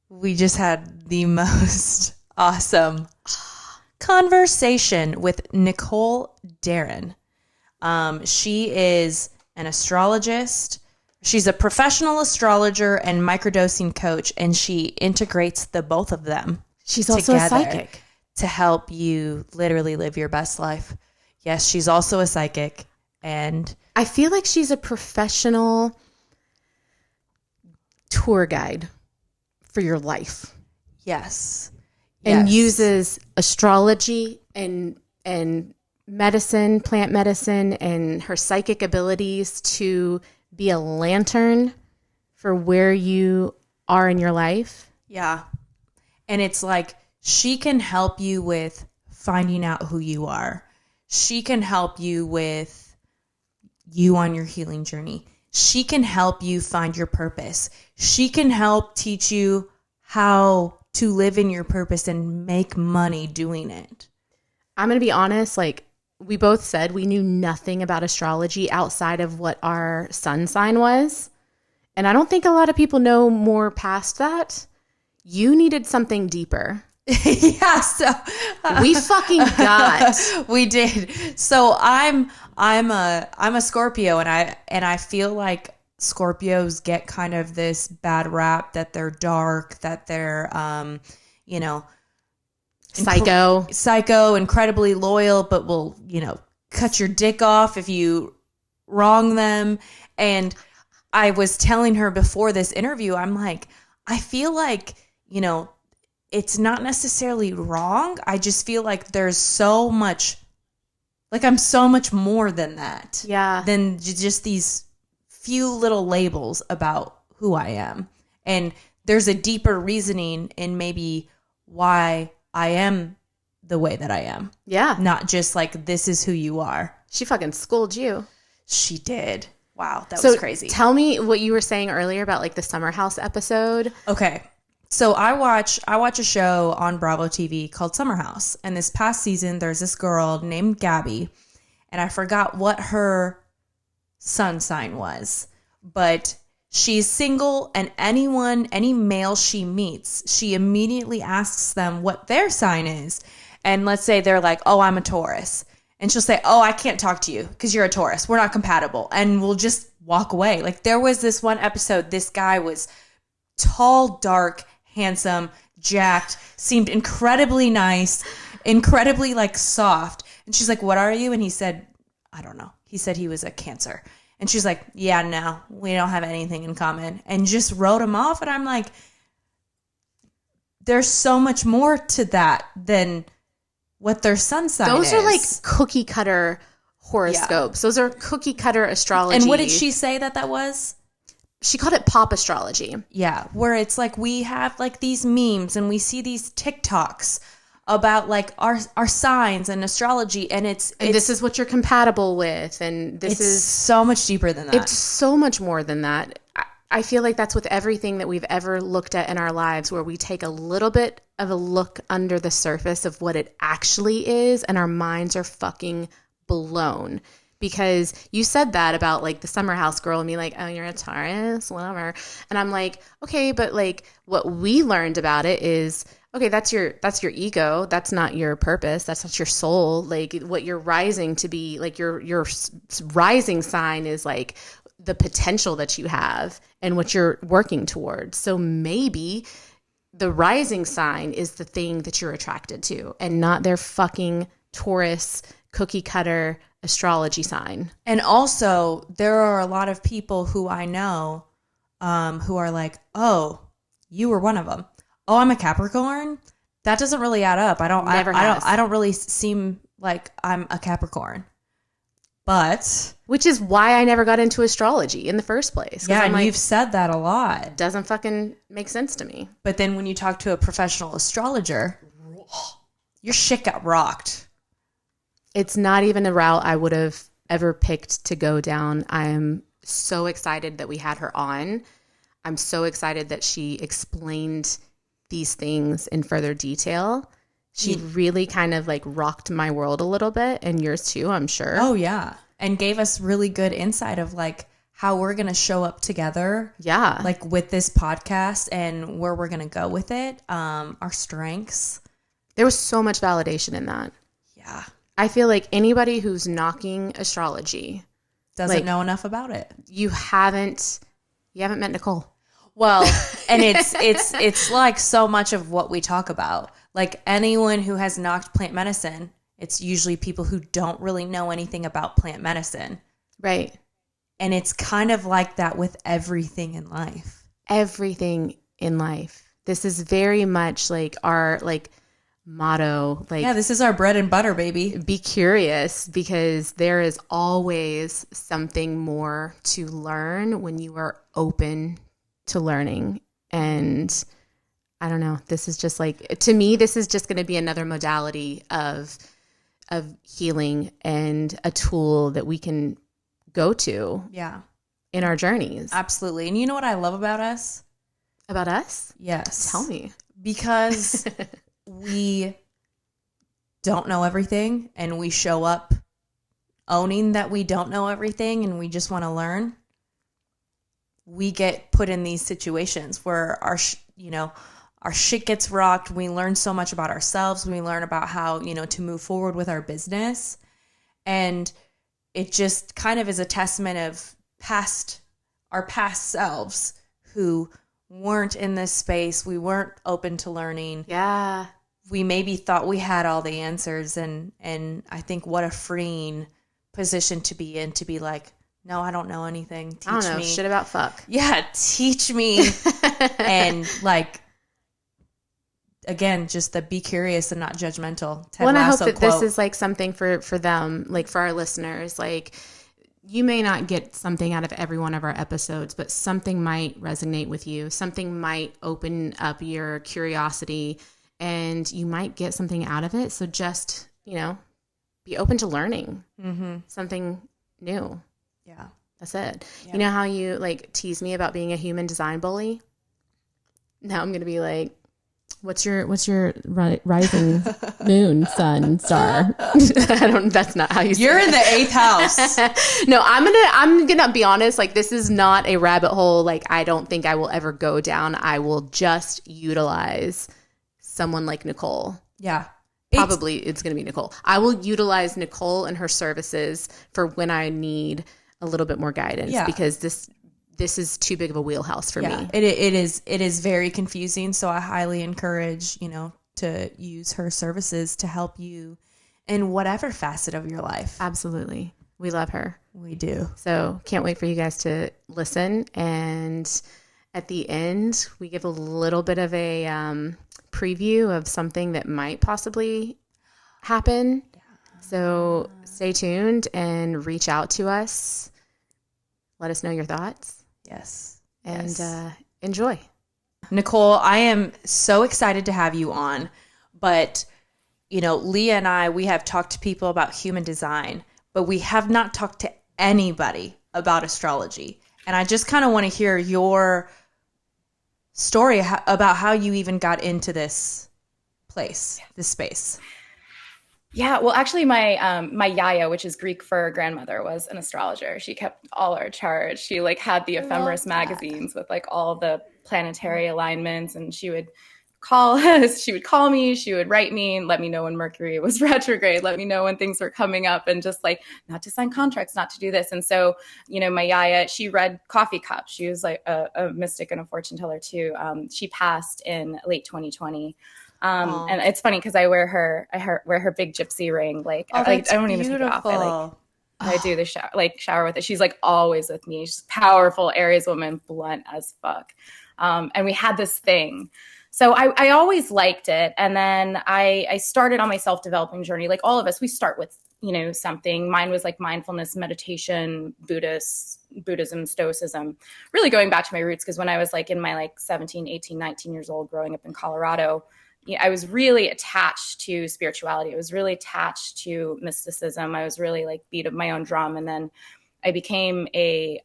We just had the most awesome conversation with Nicole Darin. She is an astrologist. She's a professional astrologer and microdosing coach, and she integrates the both of them. She's also a psychic to help you literally live your best life. Yes, she's also a psychic, and I feel like she's a professional tour guide for your life. Yes. And uses astrology and medicine, plant medicine, and her psychic abilities to be a lantern for where you are in your life. Yeah. And it's like she can help you with finding out who you are. She can help you with you on your healing journey. She can help you find your purpose. She can help teach you how to live in your purpose and make money doing it. I'm going to be honest, like we both said, we knew nothing about astrology outside of what our sun sign was. And I don't think a lot of people know more past that. You needed something deeper. Yeah, so we fucking got. We did. So I'm a Scorpio, and I feel like Scorpios get kind of this bad rap that they're dark, that they're psycho, incredibly loyal, but will, cut your dick off if you wrong them. And I was telling her before this interview, I'm like, I feel like, it's not necessarily wrong. I just feel like there's so much, like I'm so much more than that. Yeah. Than just these few little labels about who I am. And there's a deeper reasoning in maybe why I am the way that I am. Yeah. Not just like, this is who you are. She fucking schooled you. She did. Wow. That was crazy. Tell me what you were saying earlier about like the Summer House episode. Okay. So I watch a show on Bravo TV called Summer House. And this past season, there's this girl named Gabby. And I forgot what her sun sign was. But she's single, and any male she meets, she immediately asks them what their sign is. And let's say they're like, oh, I'm a Taurus. And she'll say, oh, I can't talk to you because you're a Taurus. We're not compatible. And we'll just walk away. Like there was this one episode, this guy was tall, dark, handsome, jacked, seemed incredibly nice, incredibly like soft. And she's like, what are you? And he said, I don't know. He said he was a Cancer. And she's like, yeah, no, we don't have anything in common. And just wrote him off. And I'm like, there's so much more to that than what their sun sign is. Those are like cookie cutter horoscopes. Yeah. Those are cookie cutter astrology. And what did she say that was? She called it pop astrology. Yeah, where it's like we have like these memes and we see these TikToks about like our signs and astrology, and it's this is what you're compatible with, and this is so much deeper than that. It's so much more than that. I feel like that's with everything that we've ever looked at in our lives, where we take a little bit of a look under the surface of what it actually is, and our minds are fucking blown. Because you said that about like the Summer House girl and me like, oh, you're a Taurus, whatever. And I'm like, okay, but like what we learned about it is, okay, that's your ego. That's not your purpose. That's not your soul. Like what you're rising to be, like your rising sign is like the potential that you have and what you're working towards. So maybe the rising sign is the thing that you're attracted to and not their fucking Taurus cookie cutter astrology sign. And also there are a lot of people who I know who are like, oh, you were one of them. Oh, I'm a Capricorn. That doesn't really add up. I don't really seem like I'm a Capricorn. But which is why I never got into astrology in the first place. Yeah, and like, you've said that a lot. It doesn't fucking make sense to me. But then when you talk to a professional astrologer, your shit got rocked. It's not even a route I would have ever picked to go down. I am so excited that we had her on. I'm so excited that she explained these things in further detail. She really kind of like rocked my world a little bit, and yours too, I'm sure. Oh, yeah. And gave us really good insight of like how we're going to show up together. Yeah. Like with this podcast and where we're going to go with it. Our strengths. There was so much validation in that. Yeah. I feel like anybody who's knocking astrology doesn't know enough about it. You haven't met Nicole. Well, and it's like so much of what we talk about. Like anyone who has knocked plant medicine, it's usually people who don't really know anything about plant medicine. Right. And it's kind of like that with everything in life. Everything in life. This is very much like our motto. Like, yeah, this is our bread and butter, baby. Be curious, because there is always something more to learn when you are open to learning. And I don't know, this is just like, to me, this is just going to be another modality of healing and a tool that we can go to in our journeys. Absolutely. And you know what I love about us? About us? Yes. Tell me. Because we don't know everything and we show up owning that we don't know everything and we just want to learn. We get put in these situations where our shit gets rocked. We learn so much about ourselves. We learn about how, to move forward with our business. And it just kind of is a testament of our past selves who weren't in this space. We weren't open to learning. Yeah. We maybe thought we had all the answers. And I think what a freeing position to be in, to be like, no, I don't know anything. Teach I don't know me. Shit about fuck. Yeah. Teach me. And again, just the be curious and not judgmental. Ted I hope Lasso that quote. This is like something for them, like for our listeners. Like, you may not get something out of every one of our episodes, but something might resonate with you. Something might open up your curiosity and you might get something out of it. So just, be open to learning something new. Yeah. That's it. Yeah. You know how you tease me about being a human design bully? Now I'm going to be like, what's your rising moon, sun, star? That's not how you say You're it. in the 8th house. No, I'm gonna be honest. This is not a rabbit hole. I don't think I will ever go down. I will just utilize someone like Nicole. Yeah. Probably it's gonna be Nicole. I will utilize Nicole and her services for when I need a little bit more guidance. Yeah. Because this is too big of a wheelhouse for me. It is very confusing. So I highly encourage, to use her services to help you in whatever facet of your life. Absolutely. We love her. We do. So can't wait for you guys to listen. And at the end, we give a little bit of a preview of something that might possibly happen. So stay tuned and reach out to us. Let us know your thoughts. Yes. And enjoy. Nicole, I am so excited to have you on. But, Leah and I, we have talked to people about human design, but we have not talked to anybody about astrology. And I just kind of want to hear your story about how you even got into this place, this space. Yeah, well, actually, my yaya, which is Greek for grandmother, was an astrologer. She kept all our charts. She had the ephemeris magazines with all the planetary alignments, and she would call us. She would call me. She would write me and let me know when Mercury was retrograde. Let me know when things were coming up, and just not to sign contracts, not to do this. And so, my yaya, she read coffee cups. She was a mystic and a fortune teller too. She passed in late 2020. And it's funny because I wear her big gypsy ring. I don't even take it off. I do the shower with it. She's always with me. She's a powerful Aries woman, blunt as fuck. And we had this thing. So I always liked it. And then I started on my self-developing journey. Like all of us, we start with, something. Mine was mindfulness, meditation, Buddhism, Stoicism, really going back to my roots. Because when I was in my 17, 18, 19 years old, growing up in Colorado, I was really attached to spirituality. I was really attached to mysticism. I was really beat of my own drum. And then I became a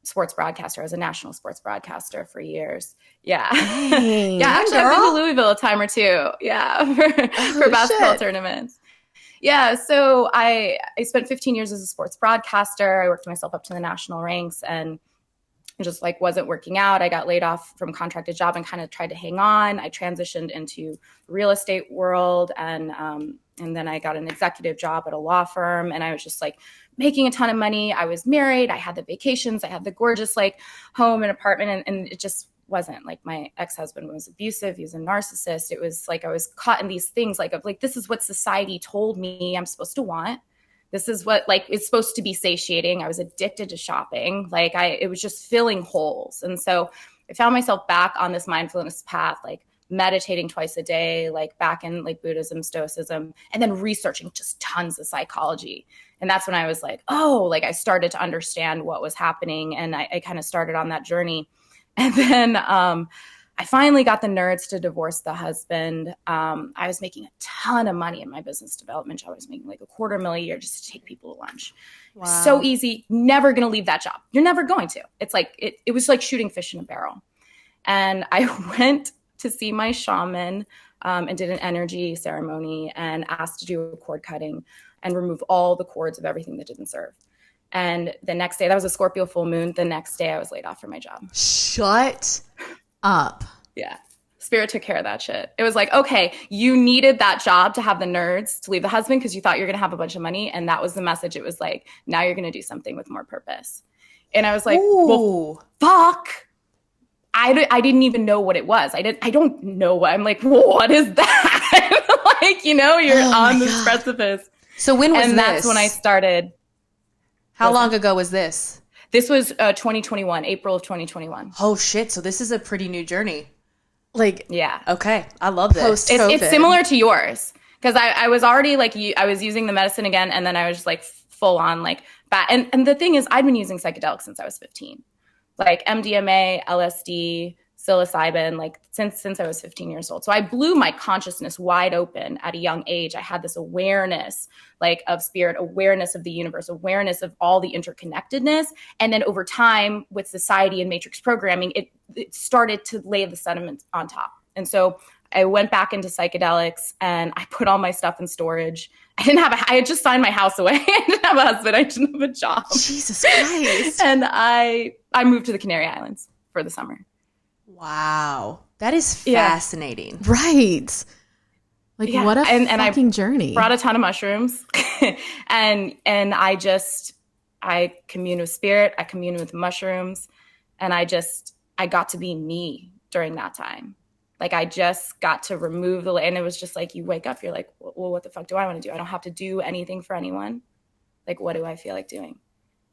sports broadcaster. I was a national sports broadcaster for years. Yeah. Dang, yeah. Actually, I've been to Louisville a time or two. Yeah. For basketball tournaments. Yeah, so I spent 15 years as a sports broadcaster. I worked myself up to the national ranks, and it just like wasn't working out. I got laid off from a contracted job and kind of tried to hang on. I transitioned into the real estate world, and then I got an executive job at a law firm, and I was just like making a ton of money. I was married. I had the vacations. I had the gorgeous like home and apartment, and it just wasn't. Like, my ex-husband was abusive. He was a narcissist. It was like I was caught in these things like of like, this is what society told me I'm supposed to want. This is what like it's supposed to be satiating. I was addicted to shopping. Like it was just filling holes. And so I found myself back on this mindfulness path, like meditating twice a day, like back in like Buddhism, Stoicism, and then researching just tons of psychology. And that's when I was like, oh, like I started to understand what was happening. And I kind of started on that journey. And then I finally got the nerds to divorce the husband. I was making a ton of money in my business development job. I was making like $250,000 a year just to take people to lunch. Wow. So easy. Never going to leave that job. You're never going to. It's like, it was like shooting fish in a barrel. And I went to see my shaman and did an energy ceremony and asked to do a cord cutting and remove all the cords of everything that didn't serve. And the next day, that was a Scorpio full moon. The next day I was laid off from my job. Shut up. Yeah. Spirit took care of that shit. It was like, okay, you needed that job to have the nerds to leave the husband because you thought you're going to have a bunch of money. And that was the message. It was like, now you're going to do something with more purpose. And I was like, ooh, well, fuck. I didn't even know what it was. I don't know what. I'm like, what is that? Like, you know, you're on this precipice. So when was and this? That's when I started. How long ago was this? This was 2021, April of 2021. Oh, shit. So this is a pretty new journey. Like, yeah. Okay. I love this. It's similar to yours. Because I was already like, I was using the medicine again. And then I was just like full on like, and the thing is, I've been using psychedelics since I was 15. Like MDMA, LSD, psilocybin, like since I was 15 years old. So I blew my consciousness wide open at a young age. I had this awareness like of spirit, awareness of the universe, awareness of all the interconnectedness. And then over time with society and matrix programming, it started to lay the sediment on top. And so I went back into psychedelics and I put all my stuff in storage. I had just signed my house away. I didn't have a husband. I didn't have a job. Jesus Christ. And I moved to the Canary Islands for the summer. Wow. That is fascinating. Yeah. Right. Like, what a fucking journey. Brought a ton of mushrooms. and I communed with spirit. I communed with mushrooms. And I got to be me during that time. Like, I just got to remove and it was just like, you wake up, you're like, well, what the fuck do I want to do? I don't have to do anything for anyone. Like, what do I feel like doing?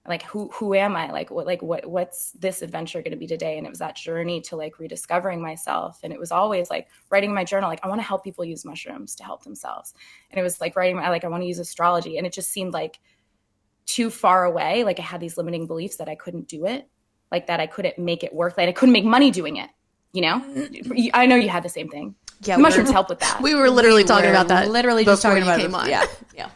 Like, who am I? What's this adventure going to be today? And it was that journey to like rediscovering myself. And it was always like writing my journal. Like, I want to help people use mushrooms to help themselves. And it was like I want to use astrology. And it just seemed like too far away. Like, I had these limiting beliefs that I couldn't do it, like that I couldn't make it work, that I couldn't make money doing it. You know, I know you had the same thing. Yeah, mushrooms help with that. We were literally talking about that. Literally just talking about it. Yeah.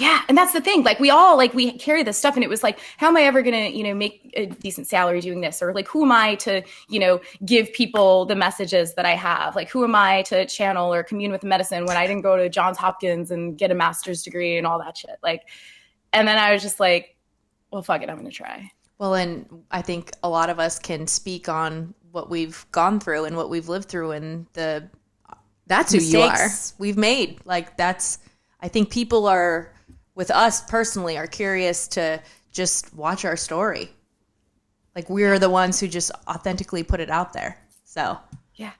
Yeah. And that's the thing. Like, we all we carry this stuff, and it was like, how am I ever going to, make a decent salary doing this? Or like, who am I to, give people the messages that I have? Like, who am I to channel or commune with medicine when I didn't go to Johns Hopkins and get a master's degree and all that shit? Like, and then I was just like, well, fuck it. I'm going to try. Well, and I think a lot of us can speak on what we've gone through and what we've lived through and that's who you are. We've made. Like, I think people are, with us personally, are curious to just watch our story. Like, we're the ones who just authentically put it out there. So yeah,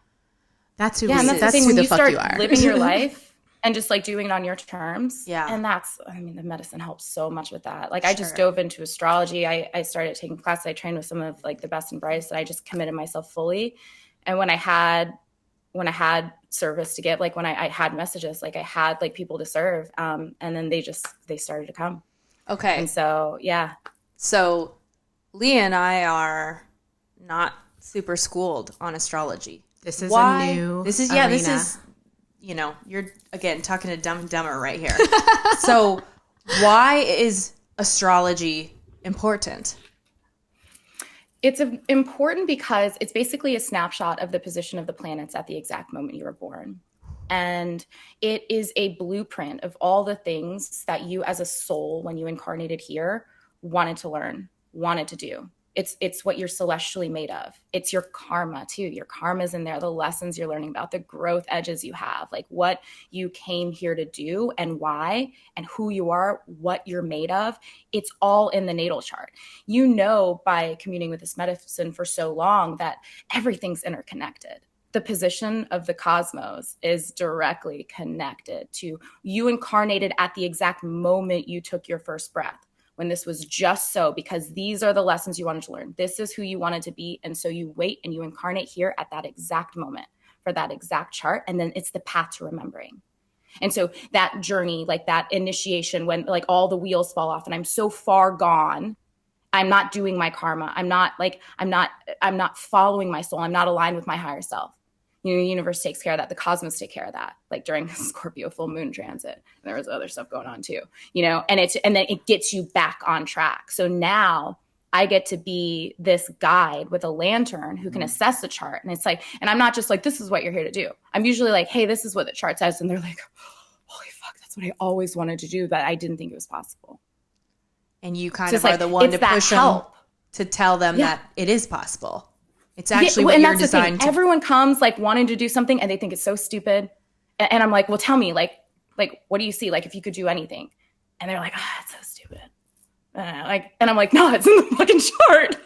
that's who. Yeah, and that's the thing. When you start living your life and just like doing it on your terms. Yeah, and the medicine helps so much with that. Like, I just dove into astrology. I started taking classes. I trained with some of like the best and brightest, and I just committed myself fully. And when I had service to give, like when I had messages, like I had like people to serve, and then they started to come. Okay. And so, yeah. So Leah and I are not super schooled on astrology. This is a new arena. This is, you're again talking to Dumb and Dumber right here. So why is astrology important? It's important because it's basically a snapshot of the position of the planets at the exact moment you were born. And it is a blueprint of all the things that you as a soul, when you incarnated here, wanted to learn, wanted to do. It's what you're celestially made of. It's your karma too. Your karma's in there, the lessons you're learning about, the growth edges you have, like what you came here to do and why and who you are, what you're made of. It's all in the natal chart. You know, by communing with this medicine for so long, that everything's interconnected. The position of the cosmos is directly connected to you incarnated at the exact moment you took your first breath, when this was just so, because these are the lessons you wanted to learn. This is who you wanted to be. And so you wait and you incarnate here at that exact moment for that exact chart. And then it's the path to remembering. And so that journey, like that initiation, when like all the wheels fall off and I'm so far gone, I'm not doing my karma. I'm not following my soul. I'm not aligned with my higher self. You know, the universe takes care of that. The cosmos take care of that. Like during the Scorpio full moon transit, and there was other stuff going on too, you know, and then it gets you back on track. So now I get to be this guide with a lantern who can assess the chart. And it's like, and I'm not just like, this is what you're here to do. I'm usually like, hey, this is what the chart says. And they're like, holy fuck, that's what I always wanted to do, but I didn't think it was possible. And you kind of are the one to push them to tell them that it is possible. It's actually what you're designed to. Everyone comes like wanting to do something and they think it's so stupid. And I'm like, well, tell me, like, what do you see? Like, if you could do anything. And they're like, it's so stupid. And I'm like, no, it's in the fucking chart.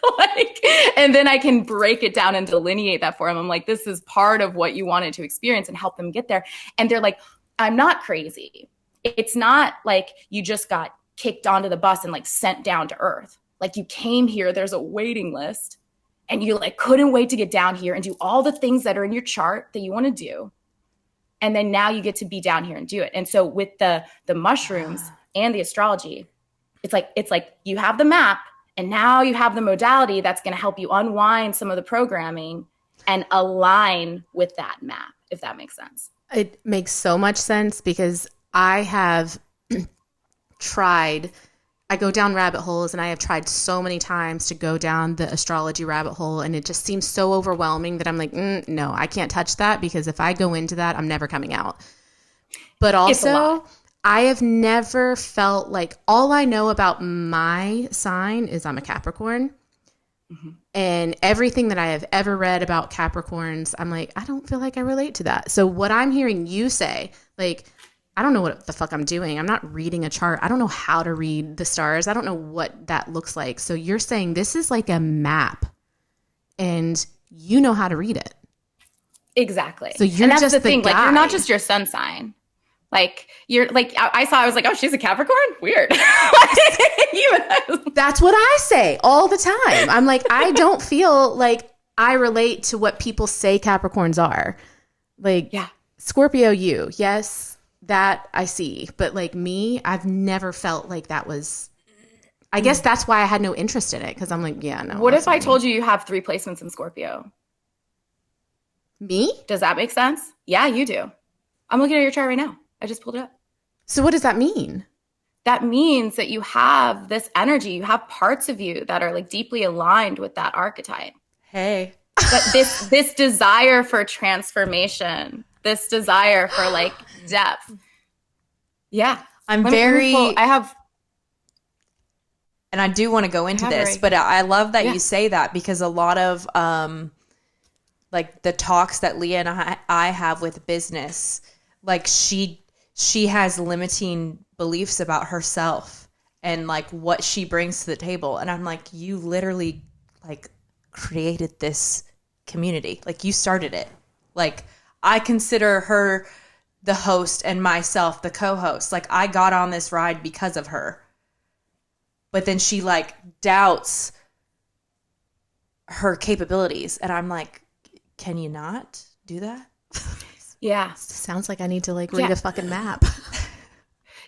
And then I can break it down and delineate that for them. I'm like, this is part of what you wanted to experience and help them get there. And they're like, I'm not crazy. It's not like you just got kicked onto the bus and like sent down to earth. Like you came here, there's a waiting list. And you like couldn't wait to get down here and do all the things that are in your chart that you want to do. And then now you get to be down here and do it. And so with the mushrooms and the astrology, it's like you have the map and now you have the modality that's going to help you unwind some of the programming and align with that map, if that makes sense. It makes so much sense because I have I go down rabbit holes and I have tried so many times to go down the astrology rabbit hole and it just seems so overwhelming that I'm like, no, I can't touch that because if I go into that, I'm never coming out. But also, I have never felt like all I know about my sign is I'm a Capricorn. Mm-hmm. And everything that I have ever read about Capricorns, I'm like, I don't feel like I relate to that. So what I'm hearing you say, like, I don't know what the fuck I'm doing. I'm not reading a chart. I don't know how to read the stars. I don't know what that looks like. So you're saying this is like a map and you know how to read it. Exactly. So you're that's just the thing. guide. Like you're not just your sun sign. Like you're like, I was like, oh, she's a Capricorn? Weird. That's what I say all the time. I'm like, I don't feel like I relate to what people say Capricorns are. Like, Scorpio, yes. That I see. But like me, I've never felt like that was, I guess that's why I had no interest in it. Cause I'm like, no. What if I told you have 3 placements in Scorpio? Me? Does that make sense? Yeah, you do. I'm looking at your chart right now. I just pulled it up. So what does that mean? That means that you have this energy. You have parts of you that are like deeply aligned with that archetype. Hey. But this desire for transformation, this desire for like depth. Yeah. And I do want to go into this, but I love that you say that because a lot of like the talks that Leah and I have with business, like she has limiting beliefs about herself and like what she brings to the table. And I'm like, you literally like created this community. Like you started it. Like I consider her the host and myself the co-host. Like I got on this ride because of her. But then she like doubts her capabilities. And I'm like, can you not do that? Yeah. Sounds like I need to like read a fucking map.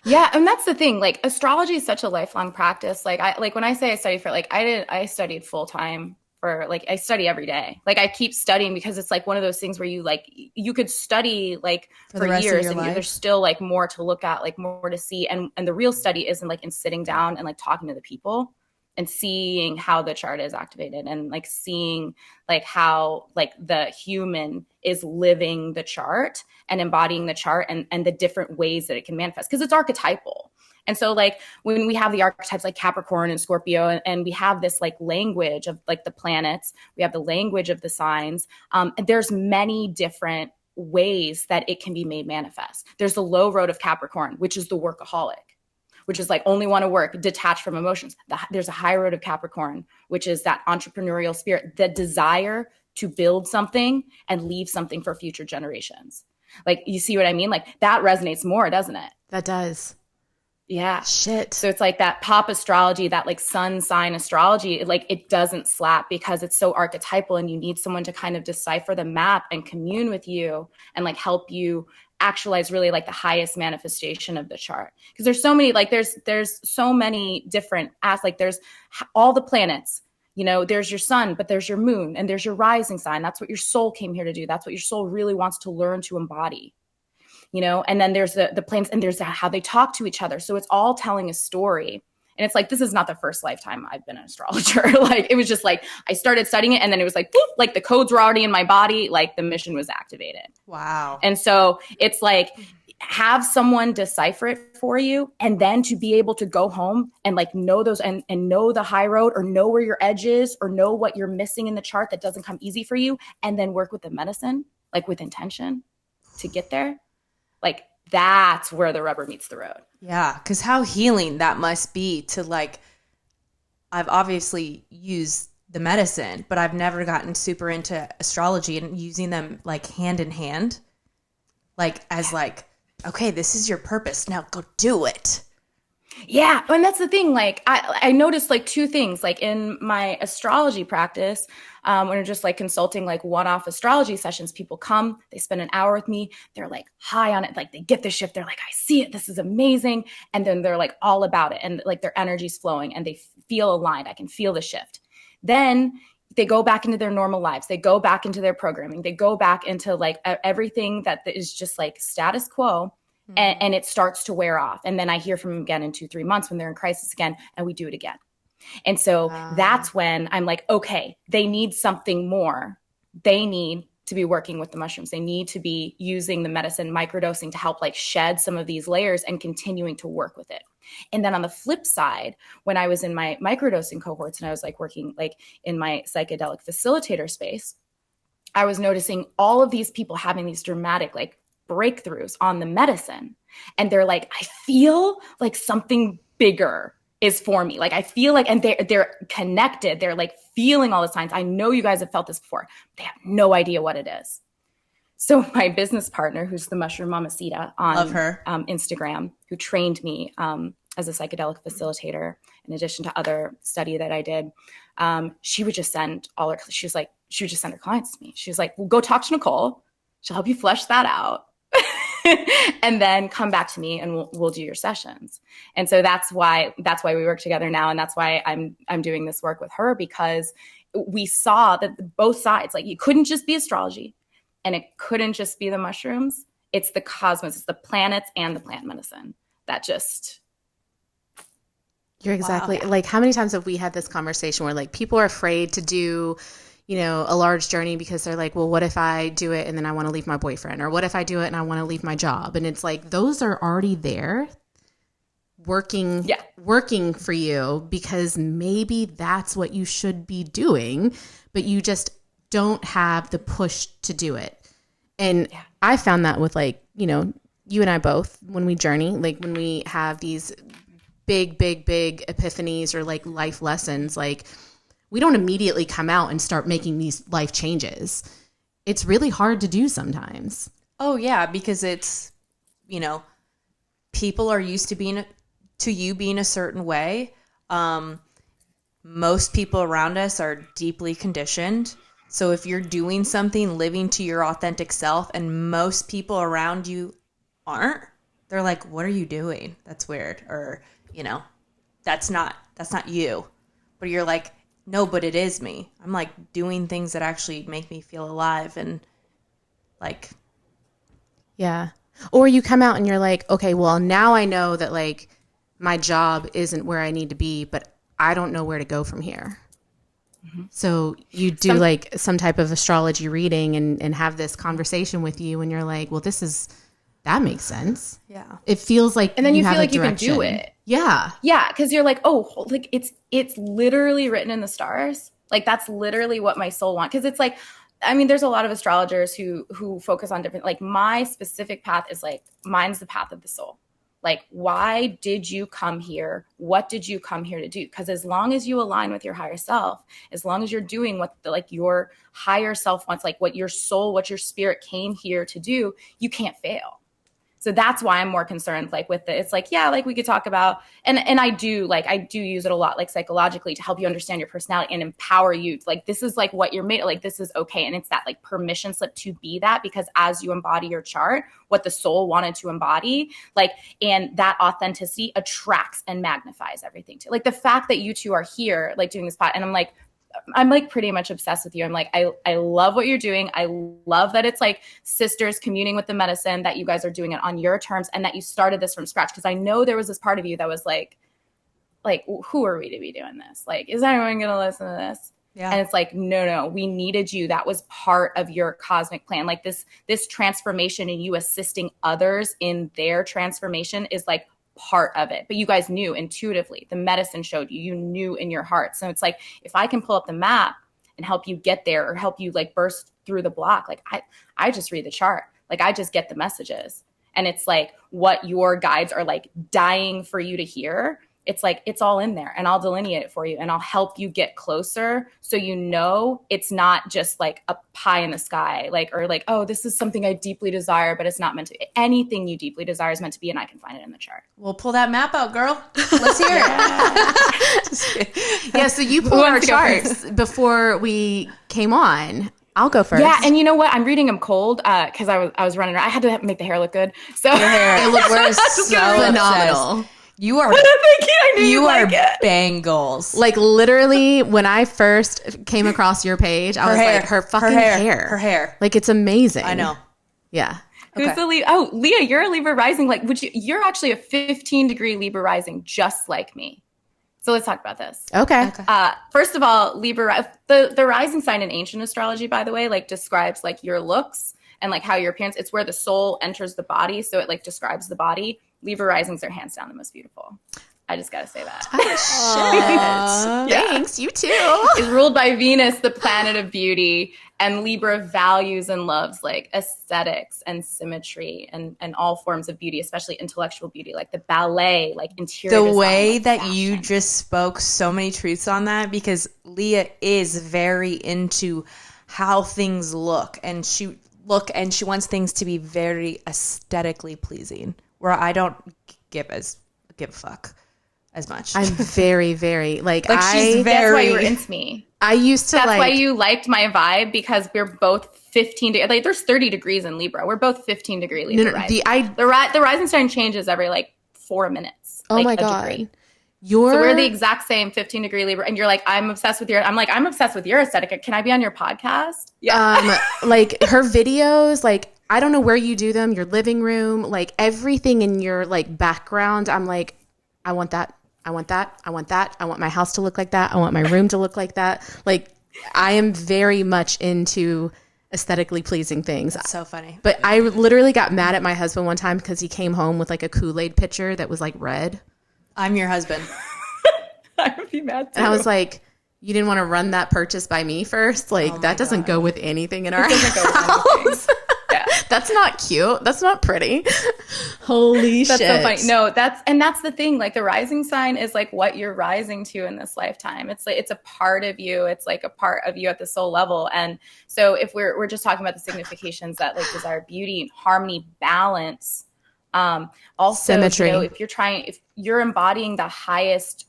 Yeah. And that's the thing. Like astrology is such a lifelong practice. Like when I say I studied for I studied full time for like, I study every day. Like I keep studying because it's like one of those things where you like, you could study like for years and there's still like more to look at, like more to see. And the real study isn't like in sitting down and like talking to the people. and seeing how the chart is activated, and like seeing like how like the human is living the chart and embodying the chart, and the different ways that it can manifest, because it's archetypal. And so like when we have the archetypes like Capricorn and Scorpio, and we have this like language of like the planets, we have the language of the signs, and there's many different ways that it can be made manifest. There's the low road of Capricorn, which is the workaholic, which is like only want to work, detached from emotions. There's a high road of Capricorn, which is that entrepreneurial spirit, the desire to build something and leave something for future generations. Like, you see what I mean? Like, that resonates more, doesn't it? That does. Yeah. Shit. So it's like that pop astrology, that like sun sign astrology, like it doesn't slap because it's so archetypal, and you need someone to kind of decipher the map and commune with you and like help you actualize really like the highest manifestation of the chart. Because there's so many, like there's so many different like there's all the planets, you know, there's your sun, but there's your moon, and there's your rising sign. That's what your soul came here to do. That's what your soul really wants to learn to embody. You know, and then there's the planets, and there's how they talk to each other. So it's all telling a story. And it's like, this is not the first lifetime I've been an astrologer. Like, it was just like, I started studying it, and then it was like, boop, like the codes were already in my body. Like, the mission was activated. Wow. And so it's like, have someone decipher it for you, and then to be able to go home and like know those, and know the high road, or know where your edge is, or know what you're missing in the chart that doesn't come easy for you, and then work with the medicine, like with intention to get there. Like, that's where the rubber meets the road. Yeah, because how healing that must be to like, I've obviously used the medicine, but I've never gotten super into astrology and using them like hand in hand, like as like, okay, this is your purpose. Now go do it. Yeah. And that's the thing. Like, I noticed like two things, like in my astrology practice, when we're just like consulting like one-off astrology sessions, people come, they spend an hour with me. They're like high on it. Like, they get the shift. They're like, I see it. This is amazing. And then they're like all about it. And like their energy's flowing and they feel aligned. I can feel the shift. Then they go back into their normal lives. They go back into their programming. They go back into like everything that is just like status quo. And it starts to wear off. And then I hear from them again in 2-3 months when they're in crisis again, and we do it again. And so that's when I'm like, okay, they need something more. They need to be working with the mushrooms. They need to be using the medicine, microdosing, to help like shed some of these layers and continuing to work with it. And then on the flip side, when I was in my microdosing cohorts and I was like working like in my psychedelic facilitator space, I was noticing all of these people having these dramatic like breakthroughs on the medicine. And they're like, I feel like something bigger is for me. Like, I feel like, and they're connected. They're like feeling all the signs. I know you guys have felt this before. They have no idea what it is. So my business partner, who's the Mushroom Mamacita on Love her. Instagram, who trained me as a psychedelic facilitator, in addition to other study that I did, she would just send she would just send her clients to me. She was like, well, go talk to Nicole. She'll help you flesh that out. And then come back to me and we'll do your sessions. And so that's why we work together now. And that's why I'm doing this work with her, because we saw that both sides, like, you couldn't just be astrology and it couldn't just be the mushrooms. It's the cosmos, it's the planets and the plant medicine that just. You're exactly like, how many times have we had this conversation where like people are afraid to do, you know, a large journey because they're like, well, what if I do it and then I want to leave my boyfriend? Or what if I do it and I want to leave my job? And it's like, those are already there working for you, because maybe that's what you should be doing, but you just don't have the push to do it. And I found that with like, you know, you and I both, when we journey, like when we have these big epiphanies or like life lessons, like, we don't immediately come out and start making these life changes. It's really hard to do sometimes. Oh yeah, because it's, you know, people are used to you being a certain way. Most people around us are deeply conditioned. So if you're doing something, living to your authentic self, and most people around you aren't, they're like, what are you doing? That's weird. Or, you know, that's not you. But you're like, no, but it is me. I'm like doing things that actually make me feel alive and like. Yeah. Or you come out and you're like, okay, well, now I know that like my job isn't where I need to be, but I don't know where to go from here. So you do like some type of astrology reading and have this conversation with you, and you're like, well, that makes sense. Yeah. It feels like, and then you have feel like a you can direction. do it. Yeah. Yeah. Because you're like, oh, like it's literally written in the stars. Like that's literally what my soul wants. Because it's like, I mean, there's a lot of astrologers who focus on different, like my specific path is like, mine's the path of the soul. Like, why did you come here? What did you come here to do? Because as long as you align with your higher self, as long as you're doing what like your higher self wants, like what your soul, what your spirit came here to do, you can't fail. So that's why I'm more concerned, like with it. It's like, yeah, like we could talk about, and I do use it a lot, like psychologically to help you understand your personality and empower you. Like, this is like what you're made, like, this is okay. And it's that like permission slip to be that, because as you embody your chart, what the soul wanted to embody, like, and that authenticity attracts and magnifies everything too. Like the fact that you two are here, like doing this pod, and I'm like pretty much obsessed with you. I'm like, I love what you're doing. I love that it's like sisters communing with the medicine, that you guys are doing it on your terms, and that you started this from scratch. Because I know there was this part of you that was like, who are we to be doing this? Like, is anyone going to listen to this? Yeah. And it's like, no, we needed you. That was part of your cosmic plan. Like this transformation and you assisting others in their transformation is like part of it. But you guys knew intuitively, the medicine showed you knew in your heart. So it's like, if I can pull up the map and help you get there, or help you like burst through the block, like I just read the chart, like I just get the messages, and it's like what your guides are like dying for you to hear. It's like, it's all in there, and I'll delineate it for you, and I'll help you get closer. So, you know, it's not just like a pie in the sky, like, or like, oh, this is something I deeply desire, but it's not meant to be. Anything you deeply desire is meant to be, and I can find it in the chart. Well, pull that map out, girl. Let's hear it. Yeah. So you pulled our charts before we came on. I'll go first. Yeah, and you know what? I'm reading them cold because I was running around. I had to make the hair look good. So your hair, it looks so phenomenal. You are, you are bangles. Like literally, when I first came across your page, I was like, her fucking hair. Her hair. Like, it's amazing. I know. Yeah. Who's the Libra? Oh, Leah, you're a Libra rising. Like, you're actually a 15-degree Libra rising, just like me. So let's talk about this. Okay. First of all, Libra, the rising sign in ancient astrology, by the way, like describes like your looks and like how your appearance. It's where the soul enters the body, so it like describes the body. Libra risings are hands down the most beautiful. I just got to say that. Oh, shit. Thanks. You too. It's ruled by Venus, the planet of beauty, and Libra values and loves like aesthetics and symmetry and all forms of beauty, especially intellectual beauty, like the ballet, like interior design. The way like that fashion. You just spoke so many truths on that, because Leah is very into how things look, and she wants things to be very aesthetically pleasing, where I don't give a fuck as much. I'm very, very like she's very. That's why you were into me. I used to. That's why you liked my vibe, because we're both 15. Like there's 30 degrees in Libra. We're both 15-degree Libra. The rising sign changes every like 4 minutes. Oh like, my god. Degree. So we're the exact same 15-degree Libra, and you're like, I'm obsessed with your. I'm like, I'm obsessed with your aesthetic. Can I be on your podcast? Yeah. Like her videos, like I don't know where you do them. Your living room, like everything in your like background. I'm like, I want that. I want that. I want that. I want my house to look like that. I want my room to look like that. Like I am very much into aesthetically pleasing things. That's so funny. But I literally got mad at my husband one time because he came home with like a Kool-Aid pitcher that was like red. I'm your husband. I would be mad too. And I was like, you didn't want to run that purchase by me first? Like that doesn't go with anything in our house. Yeah. That's not cute. That's not pretty. Holy shit. That's so funny. No, that's the thing. Like the rising sign is like what you're rising to in this lifetime. It's like, it's a part of you. It's like a part of you at the soul level. And so if we're just talking about the significations that like desire beauty, harmony, balance, also symmetry. You know, if you're embodying the highest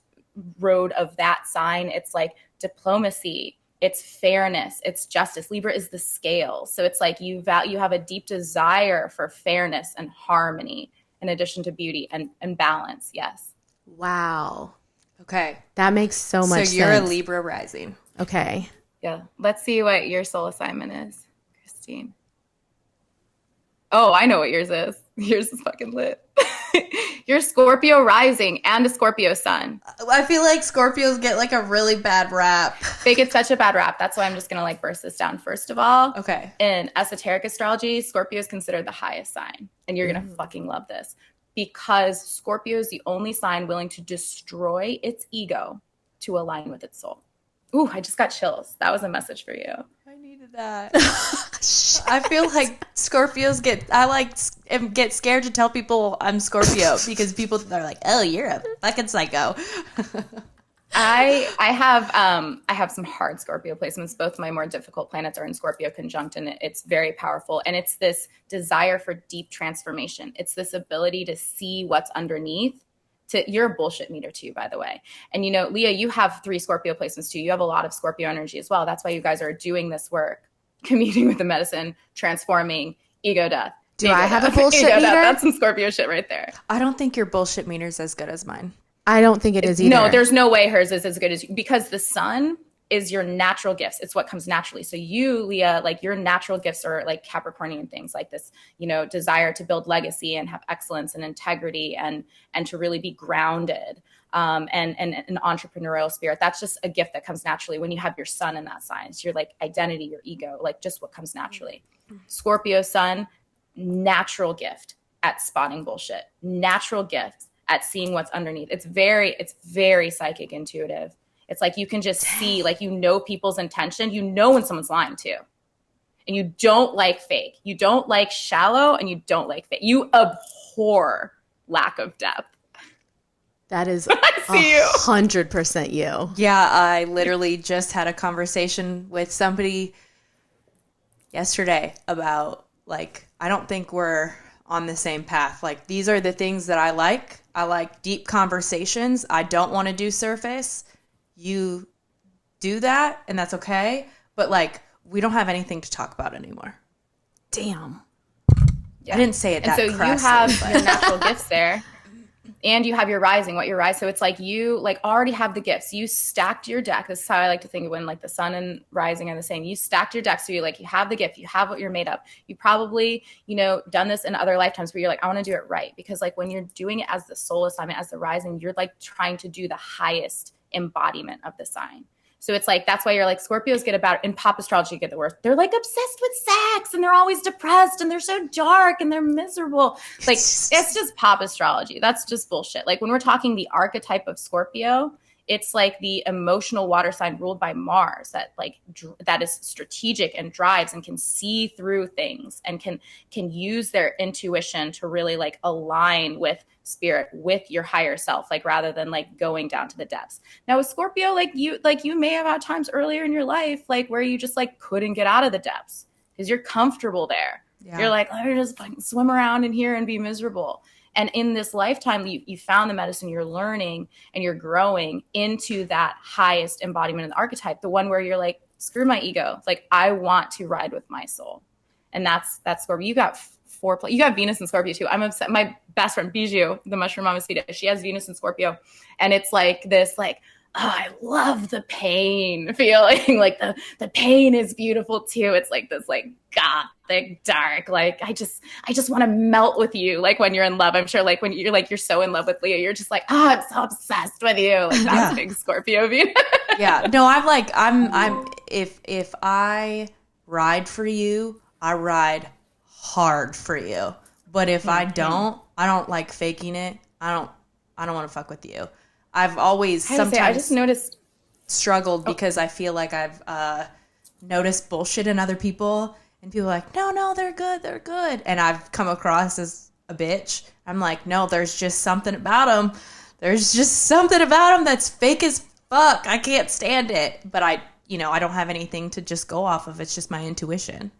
road of that sign, it's like diplomacy, it's fairness, it's justice. Libra is the scale. So it's like you have a deep desire for fairness and harmony in addition to beauty and balance. Yes. Wow. Okay. That makes so much sense. So you're a Libra rising. Okay. Yeah. Let's see what your soul assignment is, Christine. Oh, I know what yours is. Yours is fucking lit. You're Scorpio rising and a Scorpio sun. I feel like Scorpios get like a really bad rap. They get such a bad rap. That's why I'm just going to like burst this down. First of all, Okay. in esoteric astrology, Scorpio is considered the highest sign. And you're going to fucking love this. Because Scorpio is the only sign willing to destroy its ego to align with its soul. Ooh, I just got chills. That was a message for you. I needed that. I feel like Scorpios get scared to tell people I'm Scorpio because people are like, oh, you're a fucking psycho. I have some hard Scorpio placements. Both my more difficult planets are in Scorpio conjunct, and it's very powerful. And it's this desire for deep transformation. It's this ability to see what's underneath. You're a bullshit meter too, by the way. And Leah, you have 3 Scorpio placements too. You have a lot of Scorpio energy as well. That's why you guys are doing this work, communing with the medicine, transforming, ego death. Do I have a bullshit meter? That's some Scorpio shit right there. I don't think your bullshit meter is as good as mine. I don't think it is either. No, there's no way hers is as good as you, because the sun is your natural gifts. It's what comes naturally. So you, Leah, like your natural gifts are like Capricornian things like this, desire to build legacy and have excellence and integrity and to really be grounded and an entrepreneurial spirit. That's just a gift that comes naturally when you have your sun in that sign. It's your like identity, your ego, like just what comes naturally. Scorpio sun, natural gift at spotting bullshit, natural gift at seeing what's underneath. It's very psychic intuitive. It's like you can just see, like, people's intention. When someone's lying too. And you don't like fake. You don't like shallow, and you don't like fake. You abhor lack of depth. That is 100% you. Yeah, I literally just had a conversation with somebody yesterday about, like, I don't think we're on the same path. Like, these are the things that I like. I like deep conversations. I don't want to do surface. You do that, and that's okay. But, like, we don't have anything to talk about anymore. Damn. Yeah. I didn't say it that crassly. And so you have your natural gifts there, and you have your rising, so it's like you, like, already have the gifts. You stacked your deck. This is how I like to think of when, like, the sun and rising are the same. You stacked your deck, so you have the gift. You have what you're made of. You probably, done this in other lifetimes where you're like, I want to do it right. Because, like, when you're doing it as the soul assignment, as the rising, you're, like, trying to do the highest embodiment of the sign. So it's like, that's why you're like, Scorpios get about, in pop astrology, get the worst. They're like obsessed with sex, and they're always depressed, and they're so dark, and they're miserable. Like, it's just pop astrology. That's just bullshit. Like, when we're talking the archetype of Scorpio, it's like the emotional water sign ruled by Mars that is strategic and drives and can see through things and can use their intuition to really like align with spirit, with your higher self, like rather than like going down to the depths. Now with Scorpio, you may have had times earlier in your life like where you just like couldn't get out of the depths because you're comfortable there. Yeah. You're like, let me just fucking swim around in here and be miserable. And in this lifetime, you found the medicine, you're learning and you're growing into that highest embodiment of the archetype, the one where you're like, screw my ego. Like, I want to ride with my soul. And that's Scorpio. You got you got Venus and Scorpio too. I'm obsessed. My best friend, Bijou, the mushroom mamacita, she has Venus and Scorpio. And it's like this, like, oh, I love the pain feeling. Like the pain is beautiful too. It's like this like gothic dark. Like I just want to melt with you. Like when you're in love, I'm sure like when you're so in love with Leah, you're just like, oh, I'm so obsessed with you. Like that's big Scorpio Venus. Yeah. No, I'm if I ride for you, I ride hard for you. But if I don't like faking it. I don't want to fuck with you. I've always I just noticed struggled because I feel like I've noticed bullshit in other people, and people are like, no, they're good, and I've come across as a bitch. I'm like, no, there's just something about them. There's just something about them that's fake as fuck. I can't stand it, but I don't have anything to just go off of. It's just my intuition.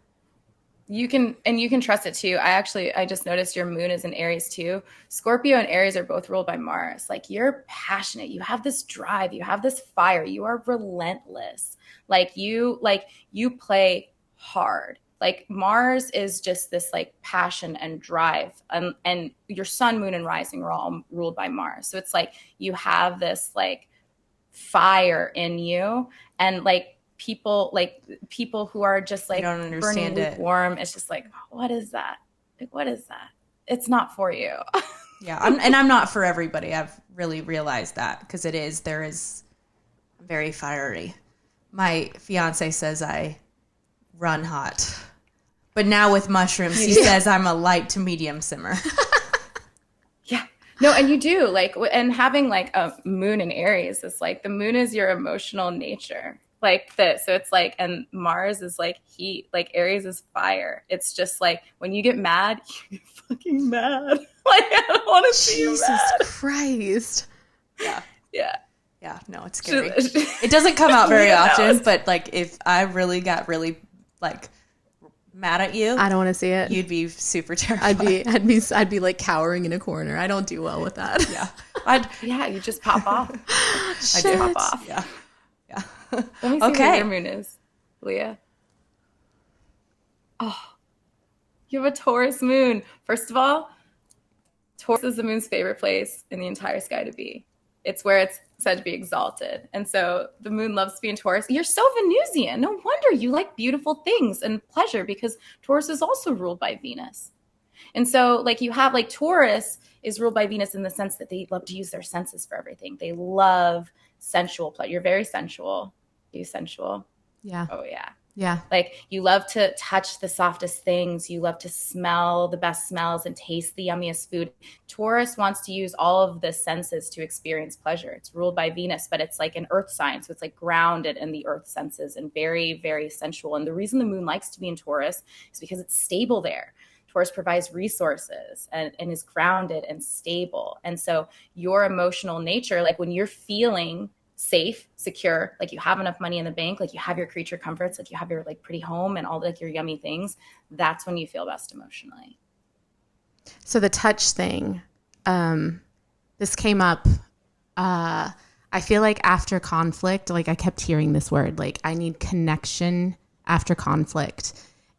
You can trust it too. I just noticed your moon is in Aries too. Scorpio and Aries are both ruled by Mars. Like you're passionate. You have this drive. You have this fire. You are relentless. Like you play hard. Like Mars is just this like passion and drive. And your sun, moon, and rising are all ruled by Mars. So it's like you have this like fire in you, and like people who are just like don't understand burning lukewarm. It's just like, what is that? Like, what is that? It's not for you. Yeah, I'm not for everybody. I've really realized that because there is very fiery. My fiance says I run hot, but now with mushrooms, he says I'm a light to medium simmer. Yeah. No, and you do like, and having like a moon in Aries is like the moon is your emotional nature. Like this. So it's like, and Mars is like heat, like Aries is fire. It's just like when you get mad, you get fucking mad. Like, I don't want to see you mad. Jesus Christ. Yeah. Yeah. Yeah, no, it's scary. It doesn't come out very often, but like if I really got really like mad at you, I don't want to see it. You'd be super terrified. I'd be like cowering in a corner. I don't do well with that. Yeah. Yeah, you just pop off. I do pop off. Yeah. Yeah. Let me see what your moon is, Leah. Oh, you have a Taurus moon. First of all, Taurus is the moon's favorite place in the entire sky to be. It's where it's said to be exalted. And so the moon loves to be in Taurus. You're so Venusian. No wonder you like beautiful things and pleasure, because Taurus is also ruled by Venus. And so like you have like Taurus is ruled by Venus in the sense that they love to use their senses for everything. They love sensual pleasure. You're very sensual. Are you sensual? Yeah. Oh yeah. Yeah. Like you love to touch the softest things. You love to smell the best smells and taste the yummiest food. Taurus wants to use all of the senses to experience pleasure. It's ruled by Venus, but it's like an earth sign. So it's like grounded in the earth senses and very, very sensual. And the reason the moon likes to be in Taurus is because it's stable there. Taurus provides resources and is grounded and stable. And so your emotional nature, like when you're feeling safe, secure, like you have enough money in the bank, like you have your creature comforts, like you have your like pretty home and all like your yummy things, that's when you feel best emotionally. So the touch thing, this came up, I feel like after conflict, like I kept hearing this word, like I need connection after conflict.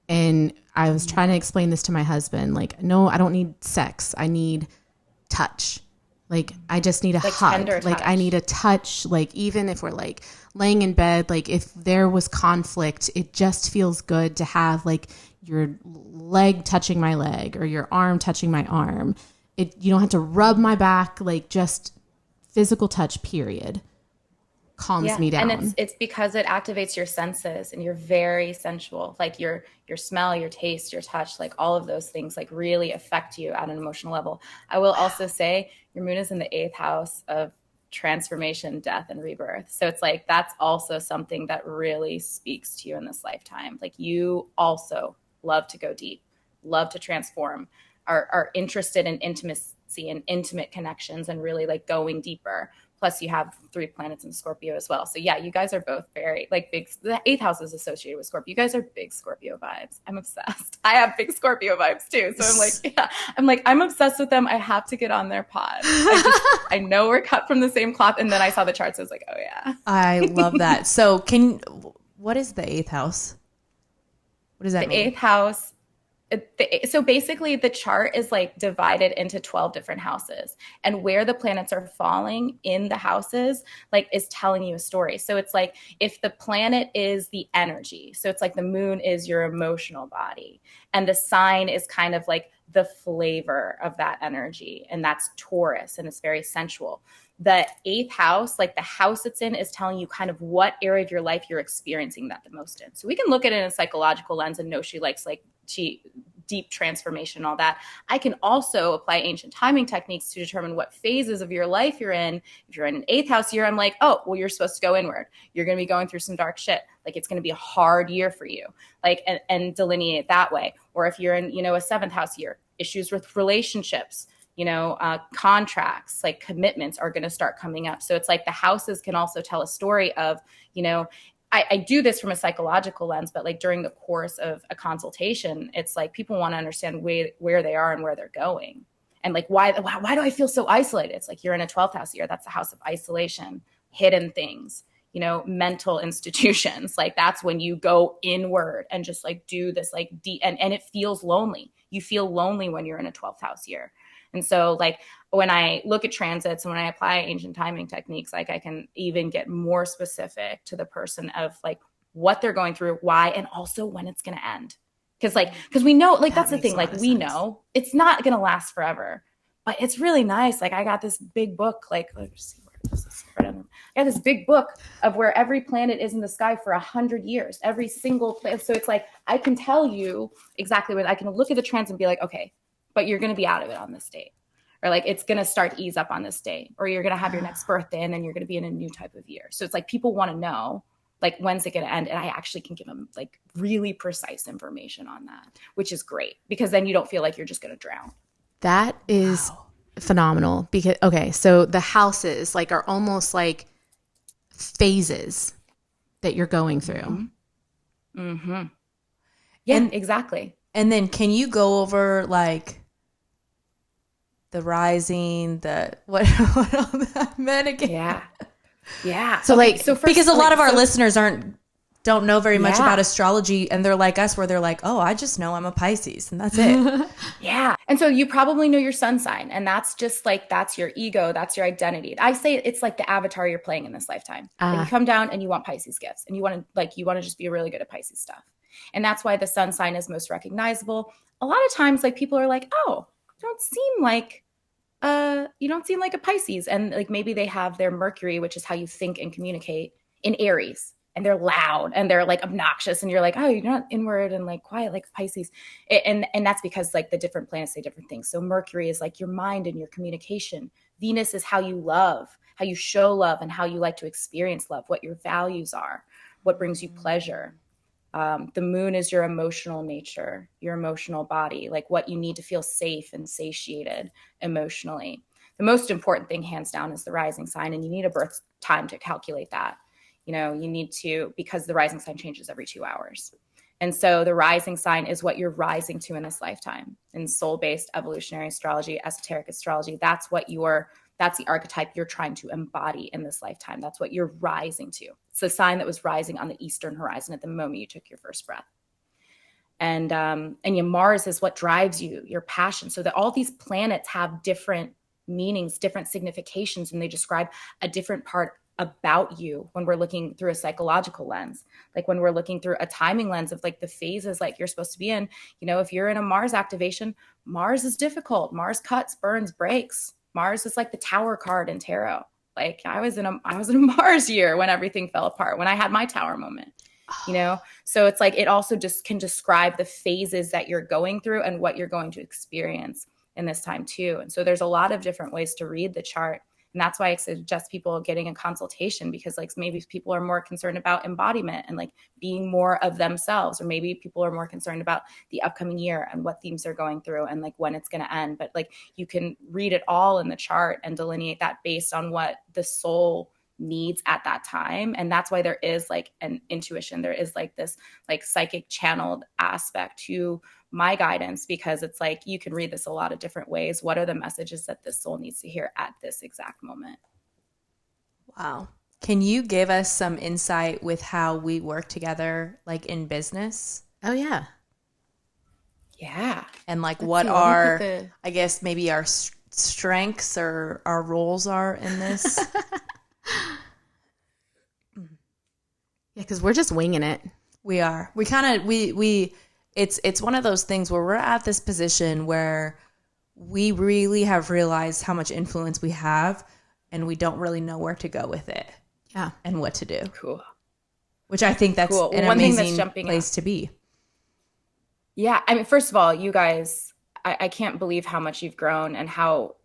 And I was trying to explain this to my husband, like, no, I don't need sex. I need touch. Like, I just need a hug. Like, I need a touch. Like, even if we're like laying in bed, like if there was conflict, it just feels good to have like your leg touching my leg or your arm touching my arm. You don't have to rub my back, like just physical touch, period. Calms me down. And it's because it activates your senses and you're very sensual. Like your smell, your taste, your touch, like all of those things like really affect you at an emotional level. I will also say your moon is in the 8th house of transformation, death, and rebirth. So it's like that's also something that really speaks to you in this lifetime. Like you also love to go deep, love to transform, are interested in intimacy and intimate connections and really like going deeper. Plus you have 3 planets in Scorpio as well. So yeah, you guys are both very like big. The 8th house is associated with Scorpio. You guys are big Scorpio vibes. I'm obsessed. I have big Scorpio vibes too. So I'm obsessed with them. I have to get on their pod. I know we're cut from the same cloth. And then I saw the charts. I was like, oh yeah. I love that. So what is the 8th house? What does that mean? The 8th house. So basically the chart is like divided into 12 different houses, and where the planets are falling in the houses like is telling you a story. So it's like if the planet is the energy, so it's like the moon is your emotional body and the sign is kind of like the flavor of that energy, and that's Taurus, and it's very sensual. The 8th house, like the house it's in, is telling you kind of what area of your life you're experiencing that the most in. So we can look at it in a psychological lens and know she likes like deep transformation and all that. I can also apply ancient timing techniques to determine what phases of your life you're in. If you're in an 8th house year, I'm like, oh, well, you're supposed to go inward. You're going to be going through some dark shit. Like it's going to be a hard year for you, like, and delineate it that way. Or if you're in, a 7th house year, issues with relationships, contracts, like commitments are going to start coming up. So it's like the houses can also tell a story of, I do this from a psychological lens, but like during the course of a consultation, it's like people want to understand where they are and where they're going. And like, why do I feel so isolated? It's like you're in a 12th house year. That's the house of isolation, hidden things, mental institutions. Like that's when you go inward and just like do this like deep, and it feels lonely. You feel lonely when you're in a 12th house year. And so like when I look at transits and when I apply ancient timing techniques, like I can even get more specific to the person of like what they're going through, why, and also when it's going to end. Because we know, like, that's the thing, like we know it's not going to last forever, but it's really nice. Like I got this big book, like let's see where this is. I got this big book of where every planet is in the sky for 100 years, every single planet. So it's like, I can tell you exactly what I can look at the trends and be like, okay, but you're going to be out of it on this date. Or like, it's going to start to ease up on this date, or you're going to have your next birthday and then you're going to be in a new type of year. So it's like, people want to know, like, when's it going to end? And I actually can give them like really precise information on that, which is great because then you don't feel like you're just going to drown. That is phenomenal because, okay, so the houses like are almost like phases that you're going through. Mm-hmm. Yeah, exactly. And then can you go over like the rising, what I meant again? Yeah. So okay, like, so first, because a lot of our listeners don't know very much about astrology, and they're like us where they're like, oh, I just know I'm a Pisces and that's it. Yeah. And so you probably know your sun sign, and that's just like, that's your ego. That's your identity. I say it's like the avatar you're playing in this lifetime. Like you come down and you want Pisces gifts and you want to just be really good at Pisces stuff. And that's why the sun sign is most recognizable. A lot of times, like people are like, oh, you don't seem like a Pisces. And like, maybe they have their Mercury, which is how you think and communicate, in Aries. And they're loud and they're like obnoxious. And you're like, oh, you're not inward and like quiet like Pisces. And that's because like the different planets say different things. So Mercury is like your mind and your communication. Venus is how you love, how you show love, and how you like to experience love, what your values are, what brings you pleasure. The moon is your emotional nature, your emotional body, like what you need to feel safe and satiated emotionally. The most important thing, hands down, is the rising sign. And you need a birth time to calculate that. You need to, because the rising sign changes every 2 hours. And so the rising sign is what you're rising to in this lifetime. In soul-based evolutionary astrology, esoteric astrology, that's the archetype you're trying to embody in this lifetime. That's what you're rising to. It's the sign that was rising on the eastern horizon at the moment you took your first breath. And your Mars is what drives you, your passion. So that all these planets have different meanings, different significations, and they describe a different part about you when we're looking through a psychological lens. Like when we're looking through a timing lens of like the phases like you're supposed to be in, if you're in a Mars activation, Mars is difficult. Mars cuts, burns, breaks. Mars is like the Tower card in tarot. Like I was in a Mars year when everything fell apart, when I had my Tower moment, So it's like, it also just can describe the phases that you're going through and what you're going to experience in this time too. And so there's a lot of different ways to read the chart. And that's why I suggest people getting a consultation, because like maybe people are more concerned about embodiment and like being more of themselves, or maybe people are more concerned about the upcoming year and what themes they're going through and like when it's going to end. But like you can read it all in the chart and delineate that based on what the soul needs at that time. And that's why there is like an intuition. There is like this like psychic channeled aspect to my guidance, because it's like you can read this a lot of different ways. What are the messages that this soul needs to hear at this exact moment? Wow. Can you give us some insight with how we work together, like in business? Oh, yeah. Yeah. And like what are, I guess, maybe our strengths or our roles are in this? Yeah, because we're just winging it. We are. We kind of, it's one of those things where we're at this position where we really have realized how much influence we have, and we don't really know where to go with it. Yeah. And what to do. Cool. Which I think that's cool. an amazing place to be. Yeah. I mean, first of all, you guys, I can't believe how much you've grown and how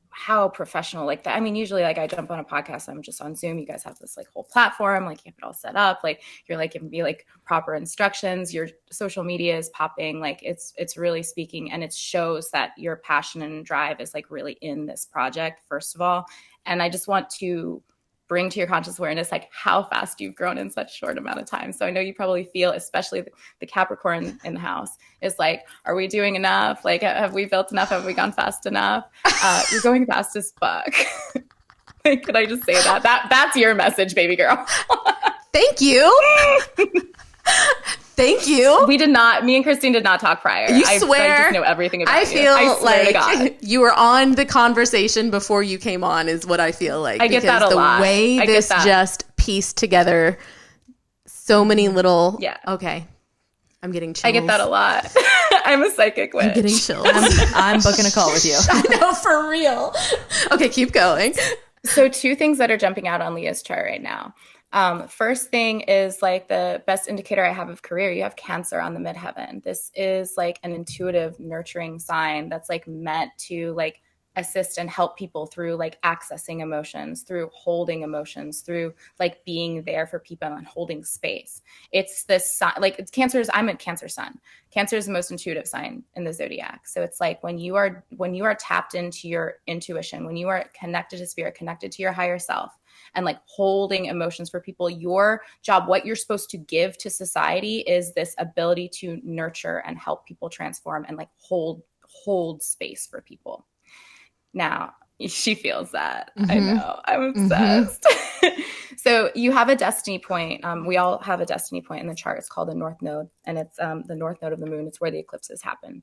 professional like that. I mean, usually like I jump on a podcast, I'm just on Zoom. You guys have this like whole platform, like you have it all set up. Like you're like giving me like proper instructions. Your social media is popping. Like it's really speaking, and it shows that your passion and drive is like really in this project, first of all. And I just want to bring to your conscious awareness like how fast you've grown in such a short amount of time. So I know you probably feel, especially the Capricorn in the house, is like, are we doing enough? Like, have we built enough? Have we gone fast enough? You're going fast as fuck. Like, could I just say that? That's your message, baby girl. Thank you. Thank you. Me and Christine did not talk prior. You swear? I just know everything about you. I feel like you were on the conversation before you came on, is what I feel like. I get that a lot. The way this just pieced together so many little... Yeah. Okay. I'm getting chills. I get that a lot. I'm a psychic witch. I'm getting chills. I'm booking a call with you. I know, for real. Okay, keep going. So 2 things that are jumping out on Leah's chart right now. First thing is like the best indicator I have of career. You have Cancer on the midheaven. This is like an intuitive, nurturing sign that's like meant to like assist and help people through like accessing emotions, through holding emotions, through like being there for people and holding space. It's this like Cancer is, I'm a Cancer sun. Cancer is the most intuitive sign in the zodiac. So it's like when you are tapped into your intuition, when you are connected to spirit, connected to your higher self, and like holding emotions for people, your job, what you're supposed to give to society is this ability to nurture and help people transform and like hold space for people. Now, she feels that. I know. I'm obsessed. So you have a destiny point. We all have a destiny point in the chart. It's called the North Node, and it's the North Node of the moon. It's where the eclipses happen.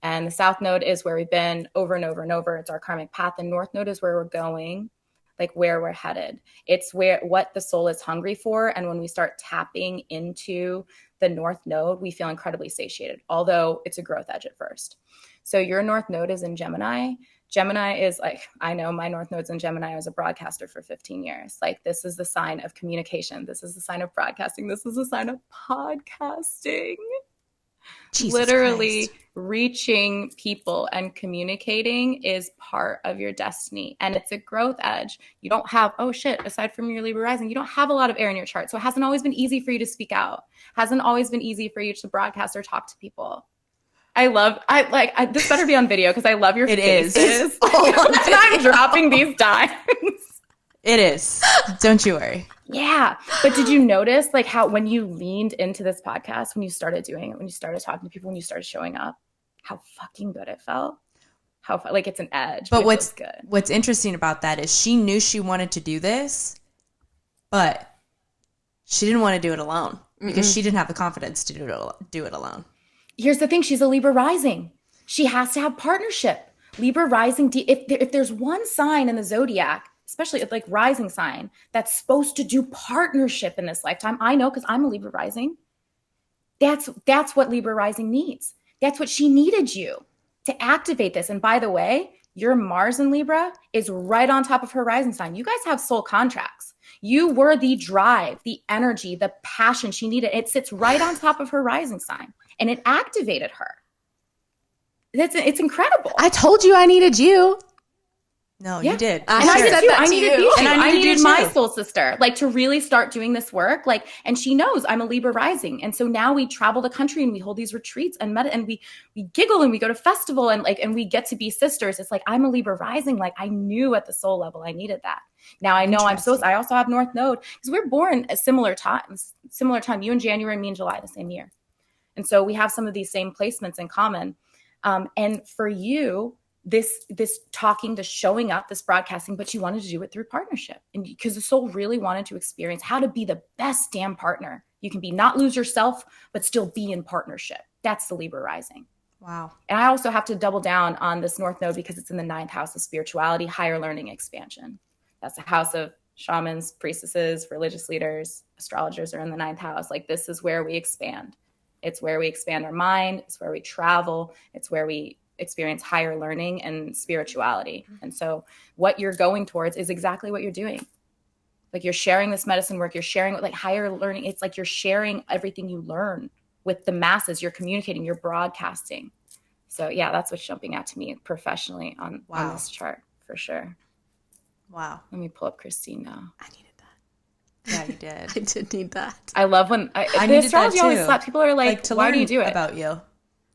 And the South Node is where we've been over and over and over. It's our karmic path. The North Node is where we're going, like where we're headed. It's what the soul is hungry for. And when we start tapping into the North Node, we feel incredibly satiated, although it's a growth edge at first. So your North Node is in Gemini. Gemini is like, I know my North Node's in Gemini. I was a broadcaster for 15 years. Like, this is the sign of communication. This is the sign of broadcasting. This is the sign of podcasting. Jesus Literally Christ. Reaching people and communicating is part of your destiny. And it's a growth edge. You don't have, aside from your Libra rising, you don't have a lot of air in your chart. So it hasn't always been easy for you to speak out. Hasn't always been easy for you to broadcast or talk to people. This better be on video because I love your faces. It is. And I'm dropping these dimes. It is. Don't you worry. Yeah. But did you notice like how when you leaned into this podcast, when you started doing it, when you started talking to people, when you started showing up, how fucking good it felt? Like it's an edge. But what's interesting about that is she knew she wanted to do this, but she didn't want to do it alone because she didn't have the confidence to do it alone. Here's the thing. She's a Libra rising. She has to have partnership. Libra rising. If there's one sign in the zodiac, especially like rising sign, that's supposed to do partnership in this lifetime, I know because I'm a Libra rising. That's what Libra rising needs. That's what she needed you to activate this. And by the way, your Mars in Libra is right on top of her rising sign. You guys have soul contracts. You were the drive, the energy, the passion she needed. It sits right on top of her rising sign. And it activated her. It's incredible. I told you I needed you. No, you did. And I did too. I needed you. And I needed my soul sister, like to really start doing this work. Like, and she knows I'm a Libra rising. And so now we travel the country and we hold these retreats and we giggle and we go to festival and we get to be sisters. It's like, I'm a Libra rising. Like I knew at the soul level, I needed that. Now I know I also have North Node because we're born at similar time, you in January, me in July, the same year. And so we have some of these same placements in common. And for you, this talking, this showing up, this broadcasting, but you wanted to do it through partnership. And because the soul really wanted to experience how to be the best damn partner you can be, not lose yourself, but still be in partnership. That's the Libra rising. Wow. And I also have to double down on this North Node because it's in the 9th house of spirituality, higher learning, expansion. That's the house of shamans, priestesses, religious leaders, astrologers are in the 9th house. Like this is where we expand. It's where we expand our mind. It's where we travel. It's where we experience higher learning and spirituality. And so what you're going towards is exactly what you're doing. Like you're sharing this medicine work. You're sharing like higher learning. It's like you're sharing everything you learn with the masses. You're communicating, you're broadcasting. So yeah, that's what's jumping out to me professionally on this chart for sure. Wow. Let me pull up Christine now. I needed that. Yeah, you did. I did need that. I love when the astrology always slaps. People are like why do you do it? About you.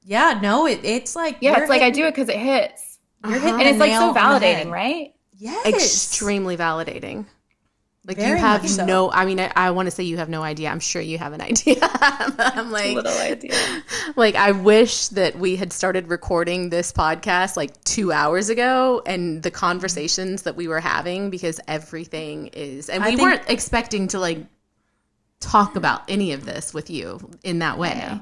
Yeah, no, it's like it's like I do it because it hits. You're and it's like so validating, right? Yes, extremely validating. Like Very you have so. no. I mean, I want to say you have no idea. I'm sure you have an idea. I'm like little idea. Like I wish that we had started recording this podcast like 2 hours ago, and the conversations that we were having because everything is, and we weren't expecting to like talk about any of this with you in that way.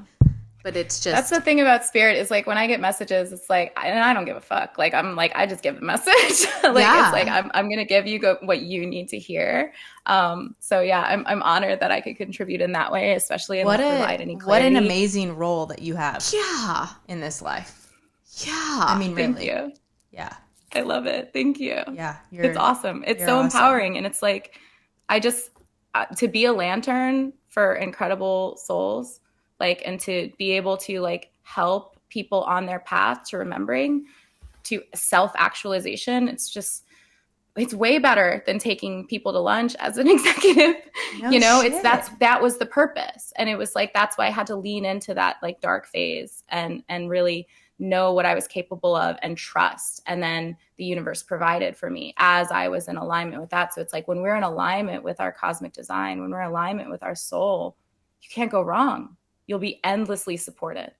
But it's just, that's the thing about spirit is like when I get messages, it's like, and I don't give a fuck. Like I'm like, I just give the message. It's like I'm gonna give you what you need to hear. So yeah, I'm honored that I could contribute in that way, especially and provide any clarity. What an amazing role that you have. Yeah. In this life. Yeah. I mean, really. Thank you. Yeah. I love it. Thank you. Yeah. It's awesome. It's so empowering. And it's like, I just, to be a lantern for incredible souls, like, and to be able to like help people on their path to remembering, to self-actualization. It's way better than taking people to lunch as an executive. That was the purpose. And it was like, that's why I had to lean into that like dark phase and really know what I was capable of and trust. And then the universe provided for me as I was in alignment with that. So it's like when we're in alignment with our cosmic design, when we're in alignment with our soul, you can't go wrong. You'll be endlessly supported.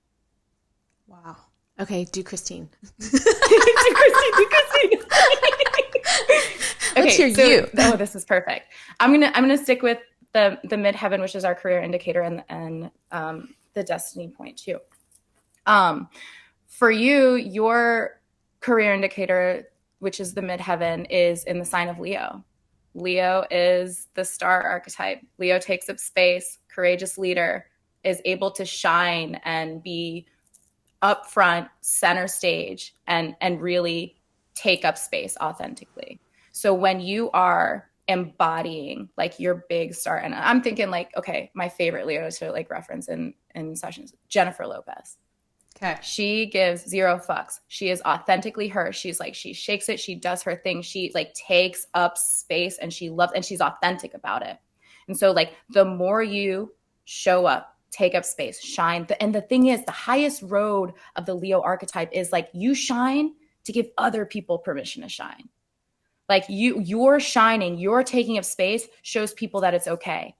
Wow. Okay, do Christine. do Christine. Let's hear you. Oh, this is perfect. I'm gonna stick with the midheaven, which is our career indicator, and the destiny point too. For you, your career indicator, which is the midheaven, is in the sign of Leo. Leo is the star archetype. Leo takes up space, courageous leader, is able to shine and be up front, center stage, and really take up space authentically. So when you are embodying like your big star, and I'm thinking like, okay, my favorite Leo to like reference in sessions, Jennifer Lopez. Okay. She gives zero fucks. She is authentically her. She's like, she shakes it. She does her thing. She like takes up space and she loves, and she's authentic about it. And so like the more you show up, take up space, shine. And the thing is, the highest road of the Leo archetype is like you shine to give other people permission to shine. Like you're shining, you're taking up space shows people that it's okay.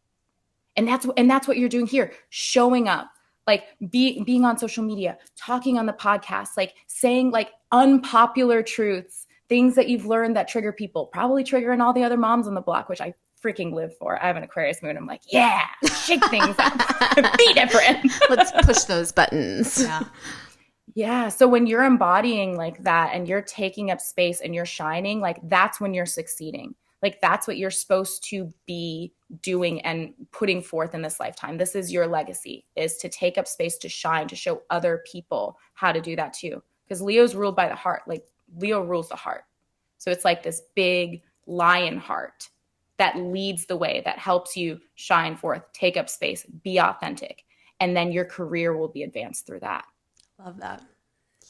And that's what you're doing here, showing up. Like being on social media, talking on the podcast, like saying like unpopular truths, things that you've learned that trigger people, probably triggering all the other moms on the block, which I freaking live for. I have an Aquarius moon. I'm like, yeah, shake things up, be different. Let's push those buttons. Yeah. Yeah. So when you're embodying like that and you're taking up space and you're shining, like that's when you're succeeding. Like that's what you're supposed to be doing and putting forth in this lifetime. This is your legacy, is to take up space, to shine, to show other people how to do that too. Because Leo's ruled by the heart. Like Leo rules the heart. So it's like this big lion heart that leads the way, that helps you shine forth, take up space, be authentic. And then your career will be advanced through that. Love that.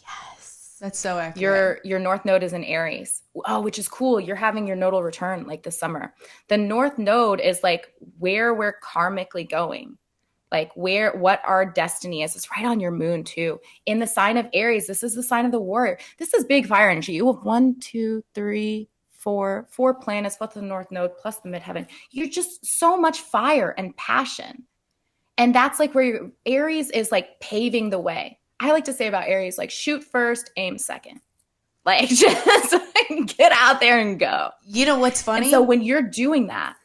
Yes. That's so accurate. Your North Node is in Aries. Oh, which is cool. You're having your nodal return like this summer. The North Node is like where we're karmically going, like what our destiny is. It's right on your moon too. In the sign of Aries, this is the sign of the warrior. This is big fire energy. You have 1, 2, 3, 4 planets plus the North Node plus the midheaven. You're just so much fire and passion. And that's like where Aries is like paving the way. I like to say about Aries, like shoot first, aim second. Like just get out there and go. You know what's funny? And so when you're doing that,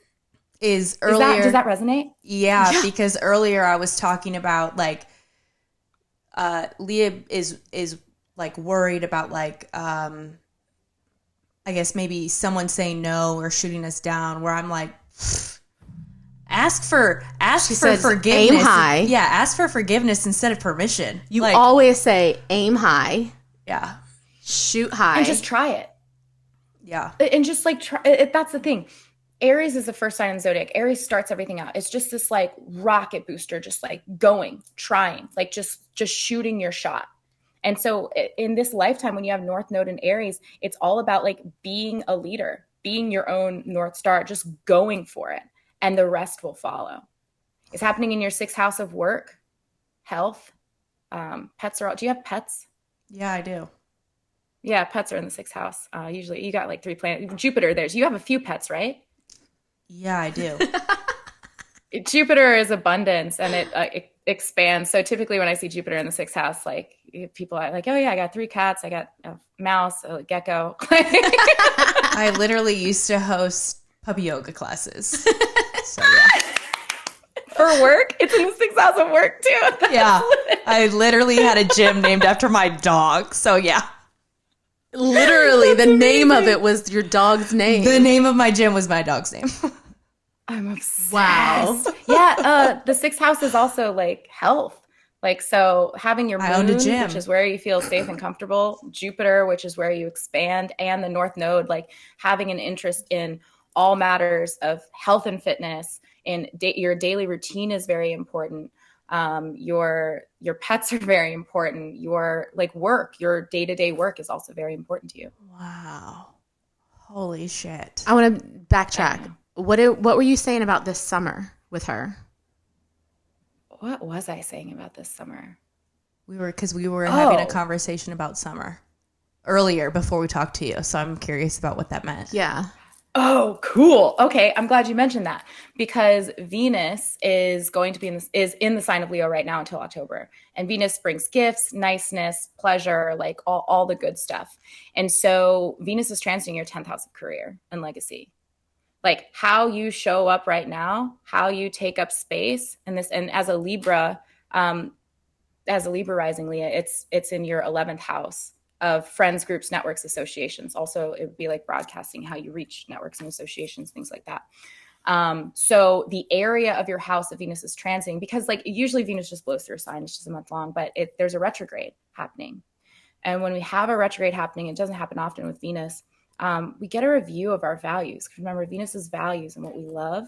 is earlier. Does that resonate? Yeah, because earlier I was talking about like Leah is like worried about like I guess maybe someone saying no or shooting us down, where I'm like, ask for forgiveness. Aim high. Yeah, ask for forgiveness instead of permission. You always say aim high. Yeah. Shoot high. And just try it. Yeah. And just like try it. That's the thing. Aries is the first sign in the zodiac. Aries starts everything out. It's just this like rocket booster, just like going, trying, like just shooting your shot. And so in this lifetime, when you have North Node in Aries, it's all about like being a leader, being your own North Star, just going for it. And the rest will follow. It's happening in your 6th house of work, health, pets are all. Do you have pets? Yeah, I do. Yeah, pets are in the 6th house. Usually you got like 3 planets. Jupiter there. So you have a few pets, right? Yeah, I do. Jupiter is abundance and it expands. So typically when I see Jupiter in the 6th house, like people are like, oh yeah, I got 3 cats. I got a mouse, a gecko. I literally used to host puppy yoga classes. So yeah. For work? It's in the 6th house of work too. Yeah. I literally had a gym named after my dog. So yeah. Literally, the name of it was your dog's name. The name of my gym was my dog's name. I'm obsessed. Wow. Yeah, the 6th house is also like health. Like, so having your moon, which is where you feel safe and comfortable, Jupiter, which is where you expand, and the North Node, like having an interest in all matters of health and fitness, and your daily routine is very important. Your pets are very important. Your like work, your day-to-day work is also very important to you. Wow. Holy shit. I want to backtrack. What were you saying about this summer with her? What was I saying about this summer? We were having a conversation about summer earlier before we talked to you. So I'm curious about what that meant. Yeah. Oh, cool. Okay, I'm glad you mentioned that, because Venus is going to be in the sign of Leo right now until October. And Venus brings gifts, niceness, pleasure, like all the good stuff. And so Venus is transiting your 10th house of career and legacy. Like how you show up right now, how you take up space, and as a Libra rising Leo, it's in your 11th house of friends, groups, networks, associations. Also, it would be like broadcasting, how you reach networks and associations, things like that. So the area of your house that Venus is transiting, because like usually Venus just blows through a sign, it's just a month long, but there's a retrograde happening. And when we have a retrograde happening, it doesn't happen often with Venus, we get a review of our values. Remember, Venus is values and what we love.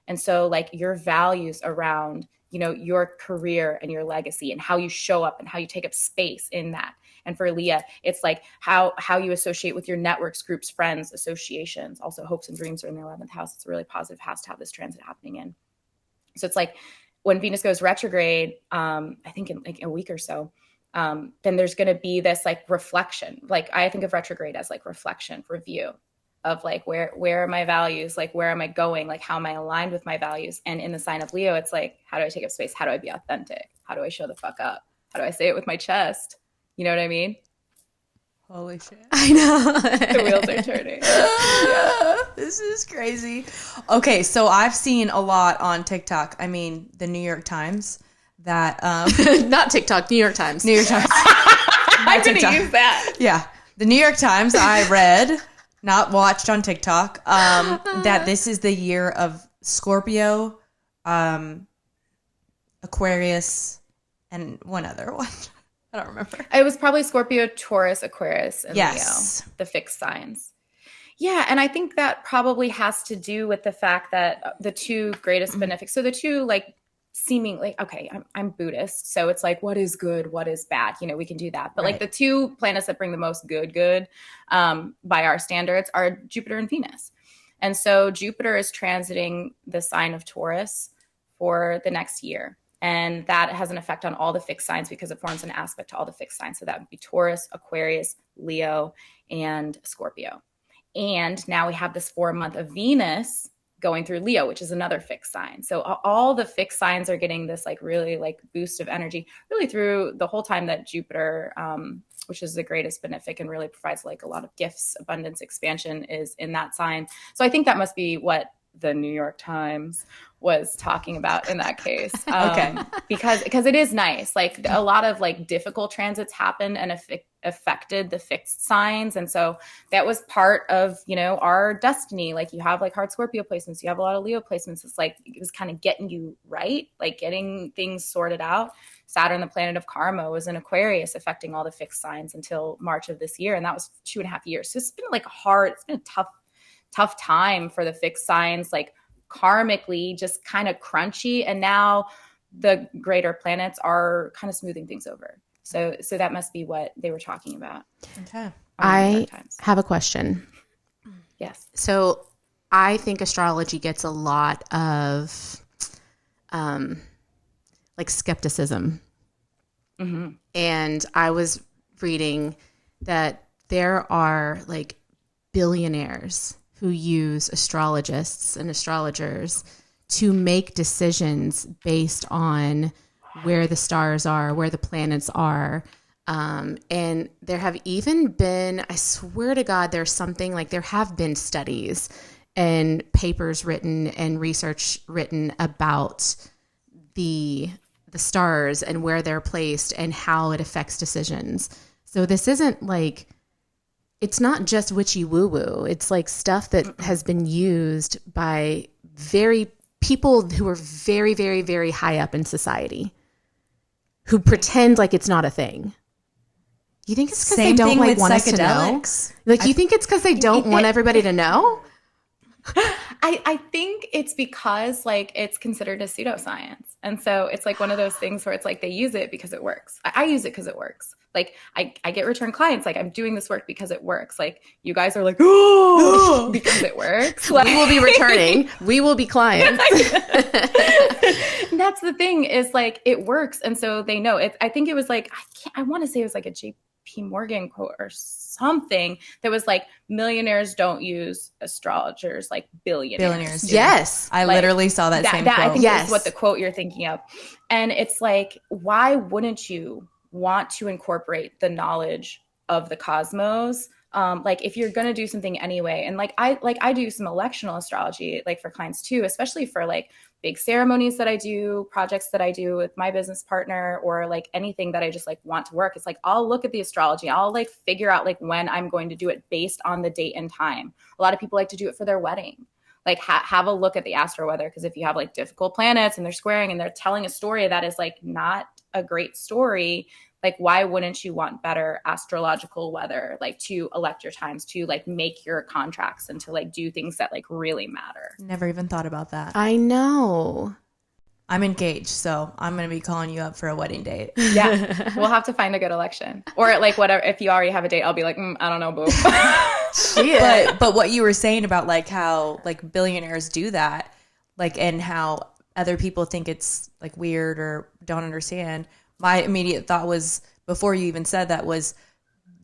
And so like your values around, your career and your legacy and how you show up and how you take up space in that. And for Leah, it's like how you associate with your networks, groups, friends, associations. Also, hopes and dreams are in the 11th house. It's a really positive house to have this transit happening in. So it's like when Venus goes retrograde, I think in like a week or so, then there's going to be this like reflection. Like I think of retrograde as like reflection, review of like, where are my values? Like, where am I going? Like, how am I aligned with my values? And in the sign of Leo, it's like, how do I take up space? How do I be authentic? How do I show the fuck up? How do I say it with my chest? You know what I mean? Holy shit. I know. The wheels are turning. Yeah. This is crazy. Okay, so I've seen a lot on TikTok. I mean, the New York Times that not TikTok, New York Times. New York Times. I'm going to use that. Yeah. The New York Times, I read, not watched on TikTok, that this is the year of Scorpio, Aquarius, and one other one. I don't remember. It was probably Scorpio, Taurus, Aquarius, and yes. Leo, the fixed signs. Yeah, and I think that probably has to do with the fact that the two greatest benefics, so the two like seemingly, okay, I'm Buddhist, so it's like what is good, what is bad, we can do that. But right. Like the two planets that bring the most good by our standards are Jupiter and Venus. And so Jupiter is transiting the sign of Taurus for the next year. And that has an effect on all the fixed signs because it forms an aspect to all the fixed signs. So that would be Taurus, Aquarius, Leo, and Scorpio. And now we have this 4-month of Venus going through Leo, which is another fixed sign. So all the fixed signs are getting this like really like boost of energy really through the whole time that Jupiter, which is the greatest benefic and really provides like a lot of gifts, abundance, expansion is in that sign. So I think that must be what the New York Times was talking about in that case. Okay. Because it is nice. Like a lot of like difficult transits happened and affected the fixed signs. And so that was part of, our destiny. Like you have like hard Scorpio placements, you have a lot of Leo placements. It's like, it was kind of getting you right, like getting things sorted out. Saturn, the planet of karma, was in Aquarius affecting all the fixed signs until March of this year. And that was 2.5 years. So it's been like it's been a tough time for the fixed signs, like karmically just kind of crunchy. And now the greater planets are kind of smoothing things over. So that must be what they were talking about. Okay. I have a question. Yes. So I think astrology gets a lot of like skepticism. Mm-hmm. And I was reading that there are like billionaires who use astrologists and astrologers to make decisions based on where the stars are, where the planets are. And there have even been, I swear to God, there's something like there have been studies and papers written and research written about the stars and where they're placed and how it affects decisions. So this isn't like, it's not just witchy woo woo. It's like stuff that has been used by people who are very, very, very high up in society who pretend like it's not a thing. You think it's because they don't like want us to know? Like, you think it's because they don't want everybody to know? I think it's because like it's considered a pseudoscience. And so it's like one of those things where it's like they use it because it works. I use it because it works. Like I get return clients, like I'm doing this work because it works. Like you guys are like, oh, because it works. Like, we will be returning. We will be clients. And that's the thing is like it works. And so they know it. I think it was like, I want to say it was like a JP Morgan quote or something that was like, millionaires don't use astrologers like billionaires do. Yes. I literally saw that same quote. I think is what the quote you're thinking of. And it's like, why wouldn't you want to incorporate the knowledge of the cosmos? Like if you're going to do something anyway, and I do some electional astrology, like for clients too, especially for like big ceremonies that I do, projects that I do with my business partner, or like anything that I just like want to work. It's like, I'll look at the astrology. I'll like figure out like when I'm going to do it based on the date and time. A lot of people like to do it for their wedding. Like have a look at the astro weather. Because if you have like difficult planets and they're squaring and they're telling a story that is like not a great story, like why wouldn't you want better astrological weather, like to elect your times, to like make your contracts and to like do things that like really matter? Never even thought about that. I know. I'm engaged, so I'm going to be calling you up for a wedding date. Yeah. We'll have to find a good election. Or like whatever, if you already have a date, I'll be like, I don't know, boo. But what you were saying about like how like billionaires do that, like, and how other people think it's like weird or don't understand. My immediate thought was, before you even said that, was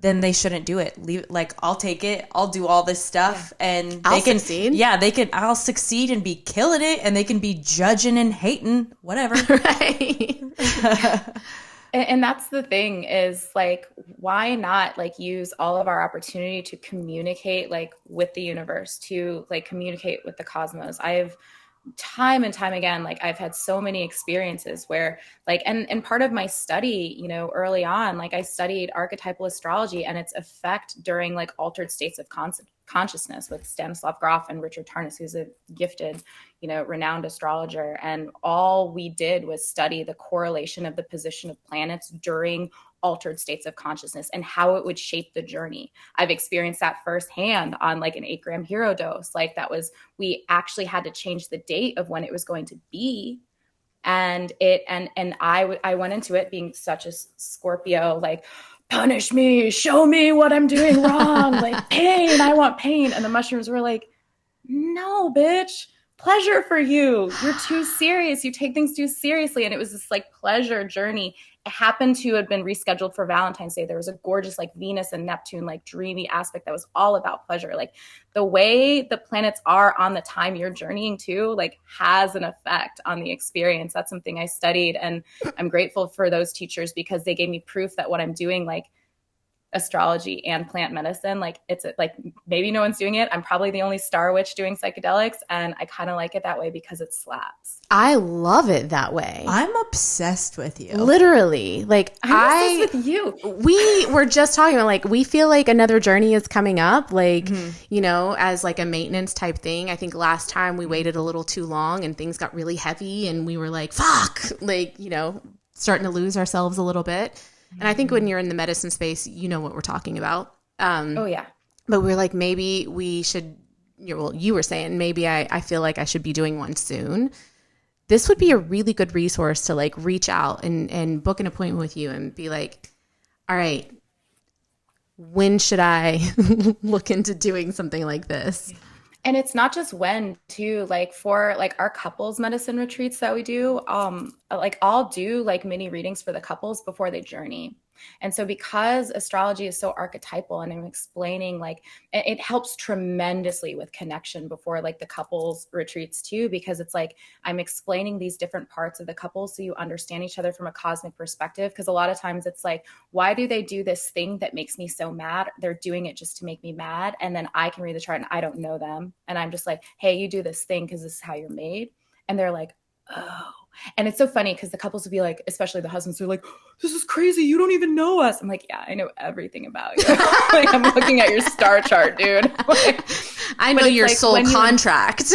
then they shouldn't do it. Leave it. Like, I'll take it. I'll do all this stuff, and I'll succeed. Yeah, they can. I'll succeed and be killing it, and they can be judging and hating, whatever. Right. And that's the thing is like, why not like use all of our opportunity to communicate like with the universe, to like communicate with the cosmos? I've time and time again, like I've had so many experiences where like, and part of my study, you know, early on, like I studied archetypal astrology and its effect during like altered states of consciousness with Stanislav Grof and Richard Tarnas, who's a gifted, you know, renowned astrologer. And all we did was study the correlation of the position of planets during altered states of consciousness and how it would shape the journey. I've experienced that firsthand on like an 8-gram hero dose. Like that was, we actually had to change the date of when it was going to be. And I went into it being such a Scorpio, like, punish me, show me what I'm doing wrong, like pain, I want pain. And the mushrooms were like, no, bitch, pleasure for you. You're too serious. You take things too seriously. And it was this like pleasure journey. It happened to have been rescheduled for Valentine's Day. There was a gorgeous like Venus and Neptune, like dreamy aspect that was all about pleasure. Like the way the planets are on the time you're journeying to, like has an effect on the experience. That's something I studied. And I'm grateful for those teachers because they gave me proof that what I'm doing, like astrology and plant medicine, like it's like maybe no one's doing it. I'm probably the only star witch doing psychedelics, and I kind of like it that way because it slaps. I love it that way. I'm obsessed with you. Literally. Like I'm obsessed with you. We were just talking about like, we feel like another journey is coming up, like, you know, as like a maintenance type thing. I think last time we waited a little too long and things got really heavy and we were like, fuck, like, you know, starting to lose ourselves a little bit. And I think when you're in the medicine space, you know what we're talking about. Oh, yeah. But we're like, maybe we should, well, you were saying, maybe I feel like I should be doing one soon. This would be a really good resource to like reach out and book an appointment with you and be like, all right, when should I look into doing something like this? And it's not just when too, like for like our couples medicine retreats that we do, like I'll do like mini readings for the couples before they journey. And so because astrology is so archetypal and I'm explaining, like it helps tremendously with connection before like the couples retreats too, because it's like I'm explaining these different parts of the couple so you understand each other from a cosmic perspective. Because a lot of times it's like, why do they do this thing that makes me so mad? They're doing it just to make me mad. And then I can read the chart and I don't know them. And I'm just like, hey, you do this thing because this is how you're made. And they're like, oh. And it's so funny because the couples will be like, especially the husbands, are like, this is crazy. You don't even know us. I'm like, yeah, I know everything about you. Like, I'm looking at your star chart, dude. Like, I know your soul contract.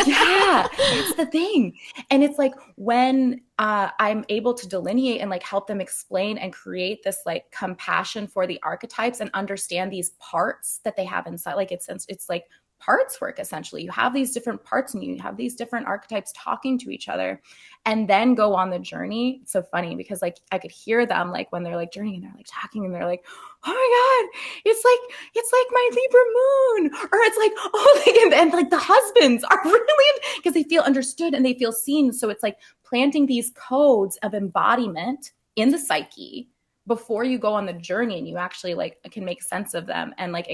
Yeah, that's the thing. And it's like when I'm able to delineate and like help them explain and create this like compassion for the archetypes and understand these parts that they have inside. Like it's like parts work, essentially. You have these different parts and you have these different archetypes talking to each other and then go on the journey. It's so funny because like I could hear them like when they're like journeying and they're like talking and they're like, oh my God, it's like my Libra moon. Or it's like, oh, like, and like the husbands are really, because they feel understood and they feel seen. So it's like planting these codes of embodiment in the psyche before you go on the journey and you actually like can make sense of them and like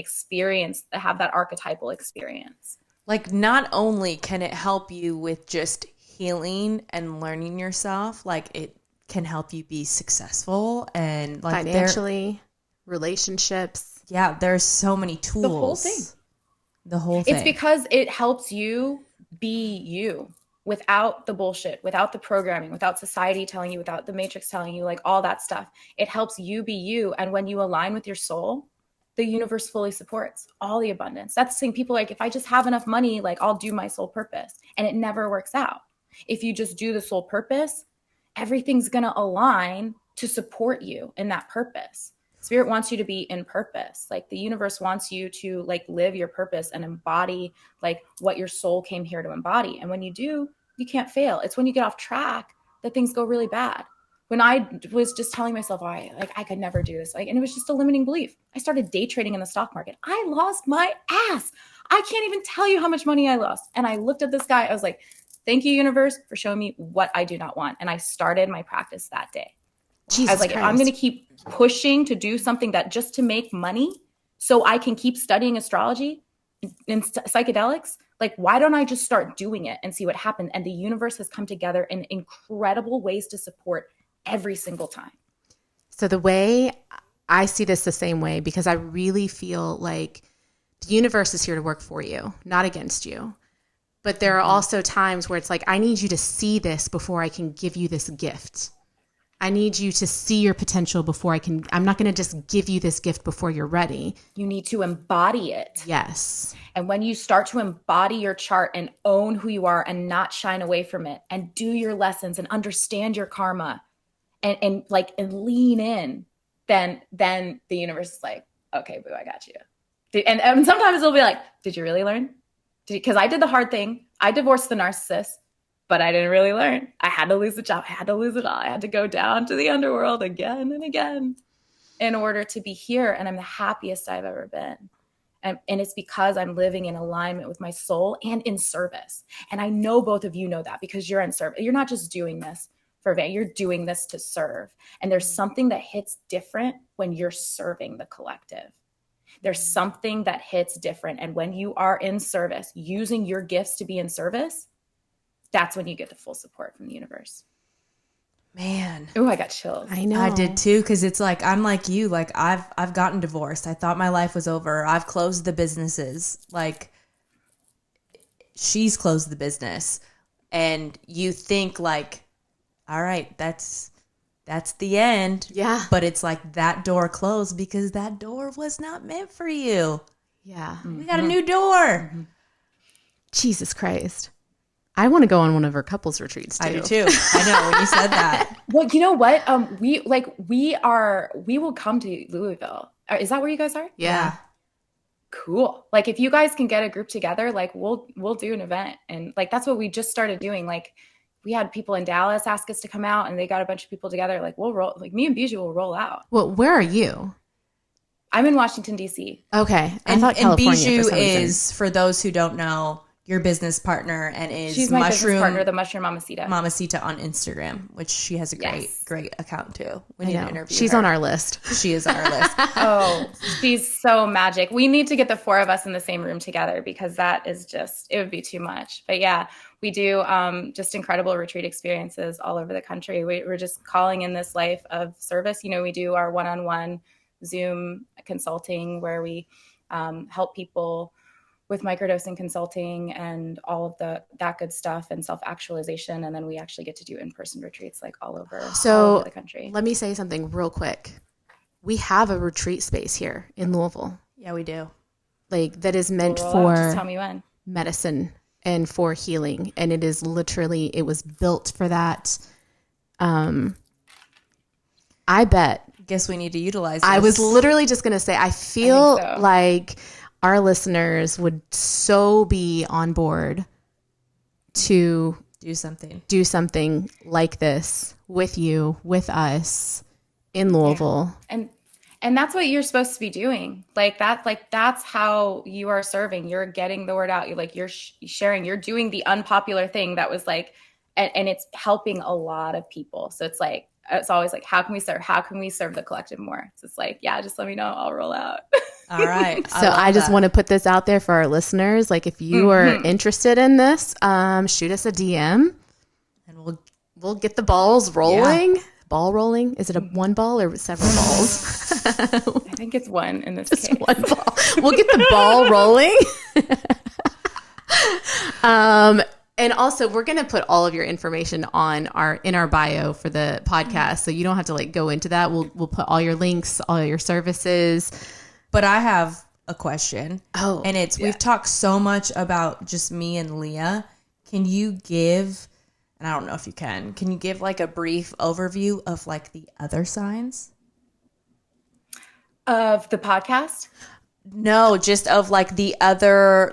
have that archetypal experience. Like not only can it help you with just healing and learning yourself, like it can help you be successful and like financially, relationships. Yeah, there's so many tools. The whole thing. It's because it helps you be you. Without the bullshit, without the programming, without society telling you, without the matrix telling you, like all that stuff. It helps you be you. And when you align with your soul, the universe fully supports all the abundance. That's the thing. People are like, if I just have enough money, like I'll do my soul purpose. And it never works out. If you just do the soul purpose, everything's going to align to support you in that purpose. Spirit wants you to be in purpose. Like the universe wants you to like live your purpose and embody like what your soul came here to embody. And when you do, you can't fail. It's when you get off track that things go really bad. When I was just telling myself, oh, I could never do this. Like, and it was just a limiting belief. I started day trading in the stock market. I lost my ass. I can't even tell you how much money I lost. And I looked at this guy. I was like, thank you, universe, for showing me what I do not want. And I started my practice that day. Jesus I was like, Christ. I'm going to keep pushing to do something that just to make money so I can keep studying astrology and psychedelics. Like, why don't I just start doing it and see what happens? And the universe has come together in incredible ways to support every single time. So the way I see this the same way, because I really feel like the universe is here to work for you, not against you. But there are also times where it's like, I need you to see this before I can give you this gift. I need you to see your potential before I'm not going to just give you this gift before you're ready. You need to embody it. Yes. And when you start to embody your chart and own who you are and not shine away from it and do your lessons and understand your karma and lean in, then the universe is like, okay, boo, I got you. And sometimes it'll be like, did you really learn? Because I did the hard thing. I divorced the narcissist. But I didn't really learn. I had to lose the job. I had to lose it all. I had to go down to the underworld again and again in order to be here. And I'm the happiest I've ever been. And it's because I'm living in alignment with my soul and in service. And I know both of you know that because you're in service. You're not just doing this for Van. You're doing this to serve. And there's something that hits different when you're serving the collective. There's something that hits different. And when you are in service, using your gifts to be in service, that's when you get the full support from the universe. Man. Oh, I got chills. I know. I did too, because it's like, I'm like you. Like, I've gotten divorced. I thought my life was over. I've closed the businesses. Like, she's closed the business. And you think like, all right, that's the end. Yeah. But it's like that door closed because that door was not meant for you. Yeah. We got a new door. Mm-hmm. Jesus Christ. I want to go on one of her couples retreats too. I do too. I know when you said that. Well, you know what? We will come to Louisville. Is that where you guys are? Yeah. Cool. Like if you guys can get a group together, like we'll do an event. And like that's what we just started doing. Like we had people in Dallas ask us to come out and they got a bunch of people together. Like we'll roll, like me and Bijou will roll out. Well, where are you? I'm in Washington, D.C. Okay. And California Bijou for some reason. is, for those who don't know, your business partner and is She's my business partner, the Mushroom Mamacita. Mamacita on Instagram, which she has a great account too. We need to interview She's her. on our list. She is on our list. Oh, she's so magic. We need to get the four of us in the same room together because that is just, it would be too much. But yeah, we do just incredible retreat experiences all over the country. We're just calling in this life of service. You know, we do our one-on-one Zoom consulting where we help people with microdosing consulting and all of that good stuff and self-actualization. And then we actually get to do in-person retreats like all over the country. Let me say something real quick. We have a retreat space here in Louisville. Yeah, we do. Like that is meant for just tell me when. Medicine and for healing. And it is literally, it was built for that. I bet. Guess we need to utilize this. I was literally just going to say, I feel like our listeners would so be on board to do something like this with you, with us in Louisville. Yeah. And that's what you're supposed to be doing. That's how you are serving. You're getting the word out. You're sharing, you're doing the unpopular thing that was and it's helping a lot of people. So it's always how can we serve? How can we serve the collective more? So it's just let me know. I'll roll out. All right. So I just want to put this out there for our listeners. If you are interested in this, shoot us a DM and we'll get the balls rolling. Yeah. Ball rolling? Is it a one ball or several balls? I think it's one in this case. One ball. We'll get the ball rolling. And also, we're going to put all of your information in our bio for the podcast, so you don't have to go into that. We'll put all your links, all your services. But I have a question. Oh, and we've talked so much about just me and Leah. Can you give, and I don't know if you can you give a brief overview of the other signs of the podcast? No, just of the other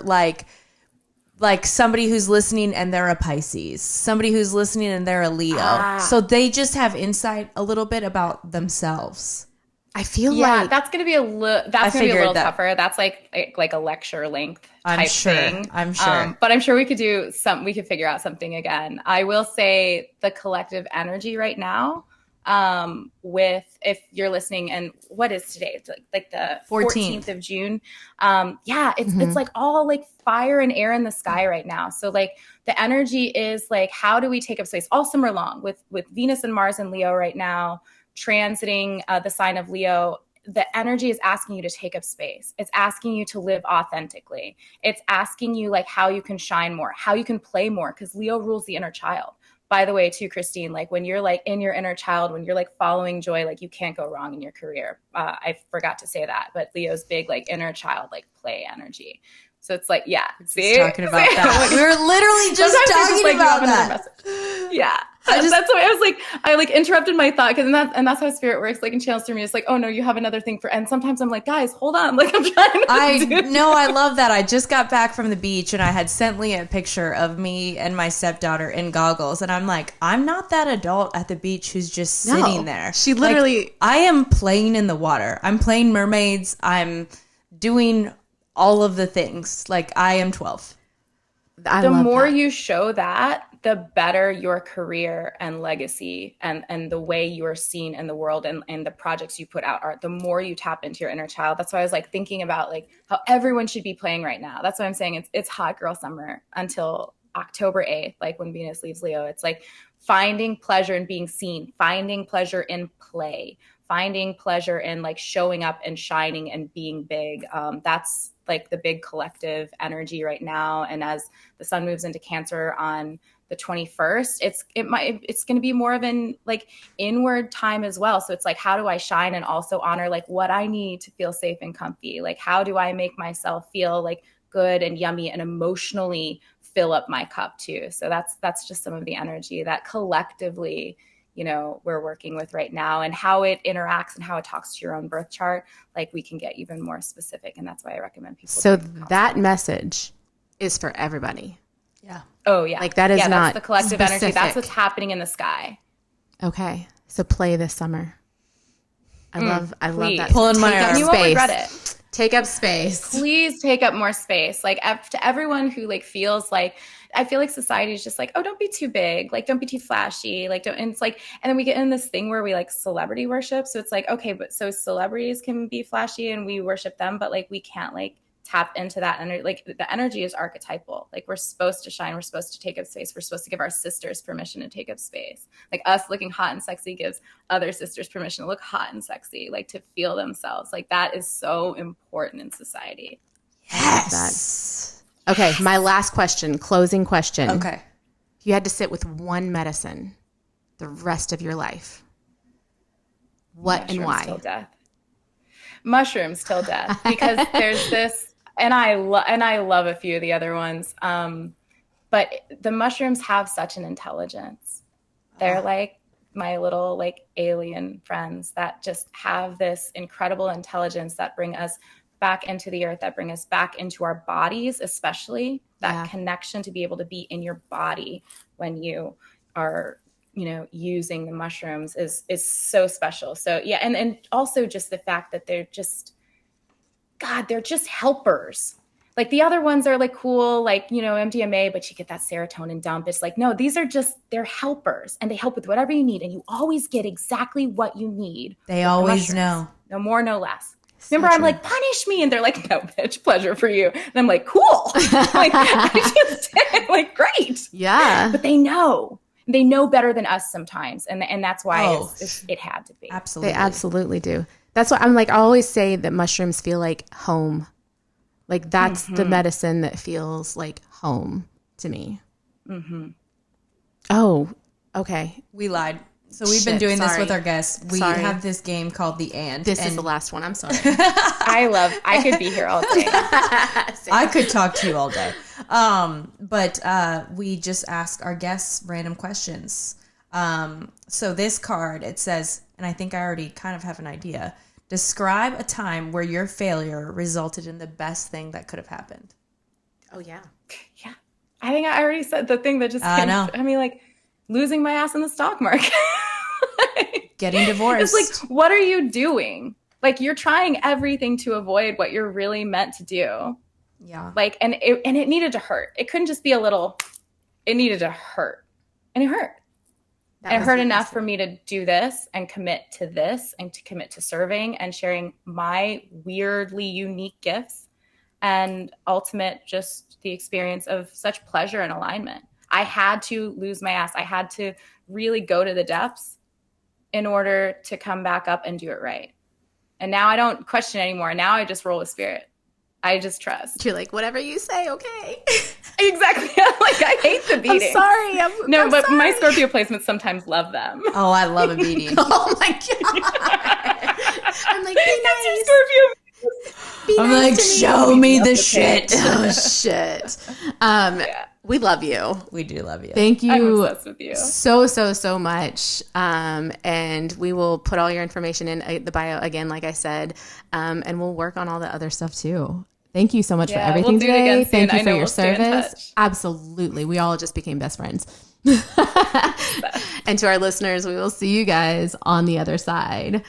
somebody who's listening and they're a Pisces, somebody who's listening and they're a Leo. So they just have insight a little bit about themselves. I feel that's going to be a little tougher. That's like a lecture length type thing. I'm sure. But I'm sure we could we could figure out something again. I will say the collective energy right now, if you're listening, and what is today? It's the 14th of June. It's all fire and air in the sky right now. So the energy is how do we take up space all summer long with Venus and Mars and Leo right now, transiting the sign of Leo. The energy is asking you to take up space. It's asking you to live authentically. It's asking you how you can shine more, how you can play more, because Leo rules the inner child. By the way, too, Christine, when you're in your inner child, when you're following joy, you can't go wrong in your career. I forgot to say that, but Leo's big inner child play energy. So it's see, talking about that. We were literally just talking about that. Yeah. That's why I interrupted my thought, and that's how spirit works. And channels through me. It's oh no, you have another thing and sometimes I'm guys, hold on. I'm trying I love that. I just got back from the beach and I had sent Leah a picture of me and my stepdaughter in goggles. And I'm I'm not that adult at the beach who's just sitting there. She literally, I am playing in the water. I'm playing mermaids. I'm doing all of the things. I am 12. The more you show that, the better your career and legacy and the way you're seen in the world and the projects you put out are, the more you tap into your inner child. That's why I was thinking about how everyone should be playing right now. That's why I'm saying it's hot girl summer until October 8th, when Venus leaves Leo. It's finding pleasure in being seen, finding pleasure in play, finding pleasure in showing up and shining and being big. That's the big collective energy right now. And as the sun moves into Cancer on the 21st, it's going to be more of an inward time as well. So it's how do I shine and also honor what I need to feel safe and comfy? How do I make myself feel good and yummy and emotionally fill up my cup too? So that's just some of the energy that collectively we're working with right now, and how it interacts and how it talks to your own birth chart. We can get even more specific, and that's why I recommend people. So that message is for everybody. Yeah. Oh yeah. That is not that's the collective specific energy. That's what's happening in the sky. Okay. So play this summer. I love that. Pulling my arm. You won't regret it. Take up space. Please take up more space. To everyone who feels I feel society is just oh, don't be too big. Don't be too flashy. Don't, and it's and then we get in this thing where we celebrity worship. So it's okay, but so celebrities can be flashy and we worship them, but we can't tap into that energy. The energy is archetypal. We're supposed to shine. We're supposed to take up space. We're supposed to give our sisters permission to take up space. Us looking hot and sexy gives other sisters permission to look hot and sexy, to feel themselves. That is so important in society. Yes. Okay, my last question, closing question. Okay. If you had to sit with one medicine the rest of your life, what and why? Till death. Mushrooms till death. Because there's this, and I love a few of the other ones. But the mushrooms have such an intelligence. They're like my little like alien friends that just have this incredible intelligence that bring us back into the earth, that bring us back into our bodies, especially that connection to be able to be in your body when you are, using the mushrooms is so special. So yeah. And also just the fact that they're just helpers. Like the other ones are like cool, like, MDMA, but you get that serotonin dump. It's like, no, they're helpers and they help with whatever you need. And you always get exactly what you need. They always know. No more, no less. Remember, I'm like, punish me. And they're like, no, bitch, pleasure for you. And I'm like, cool. Like, I just did. Like, great. Yeah. But they know. They know better than us sometimes. And that's why it had to be. Absolutely. They absolutely do. That's why I'm like, I always say that mushrooms feel like home. Like that's the medicine that feels like home to me. Mm-hmm. Oh, okay. We lied. So we've been doing this with our guests. We have this game called The And. This is the last one. I'm sorry. I could be here all day. I could talk to you all day. But we just ask our guests random questions. So this card, it says, and I think I already kind of have an idea. Describe a time where your failure resulted in the best thing that could have happened. Oh, yeah. Yeah. I think I already said the thing that just came. I mean, like, losing my ass in the stock market. Getting divorced. It's like, what are you doing? Like, you're trying everything to avoid what you're really meant to do. Yeah. Like, and it needed to hurt. It couldn't just be a little, it needed to hurt. And it hurt. And it hurt enough for me to do this and commit to this and to commit to serving and sharing my weirdly unique gifts and ultimate just the experience of such pleasure and alignment. I had to lose my ass. I had to really go to the depths in order to come back up and do it right. And now I don't question anymore. Now I just roll with spirit. I just trust. You're like, whatever you say, okay. Exactly. Like, I hate the beating. I'm sorry. I'm but sorry. my Scorpio placements sometimes love them. Oh, I love a beating. Oh my God. I'm like, be nice. Scorpio. Be I'm nice like, to show me the shit. Oh, shit. We love you. We do love you. Thank you, I'm obsessed with you so much. And we will put all your information in the bio again, like I said, and we'll work on all the other stuff too. Thank you so much for everything today. Thank you for your service. Absolutely. We all just became best friends. And to our listeners, we will see you guys on the other side.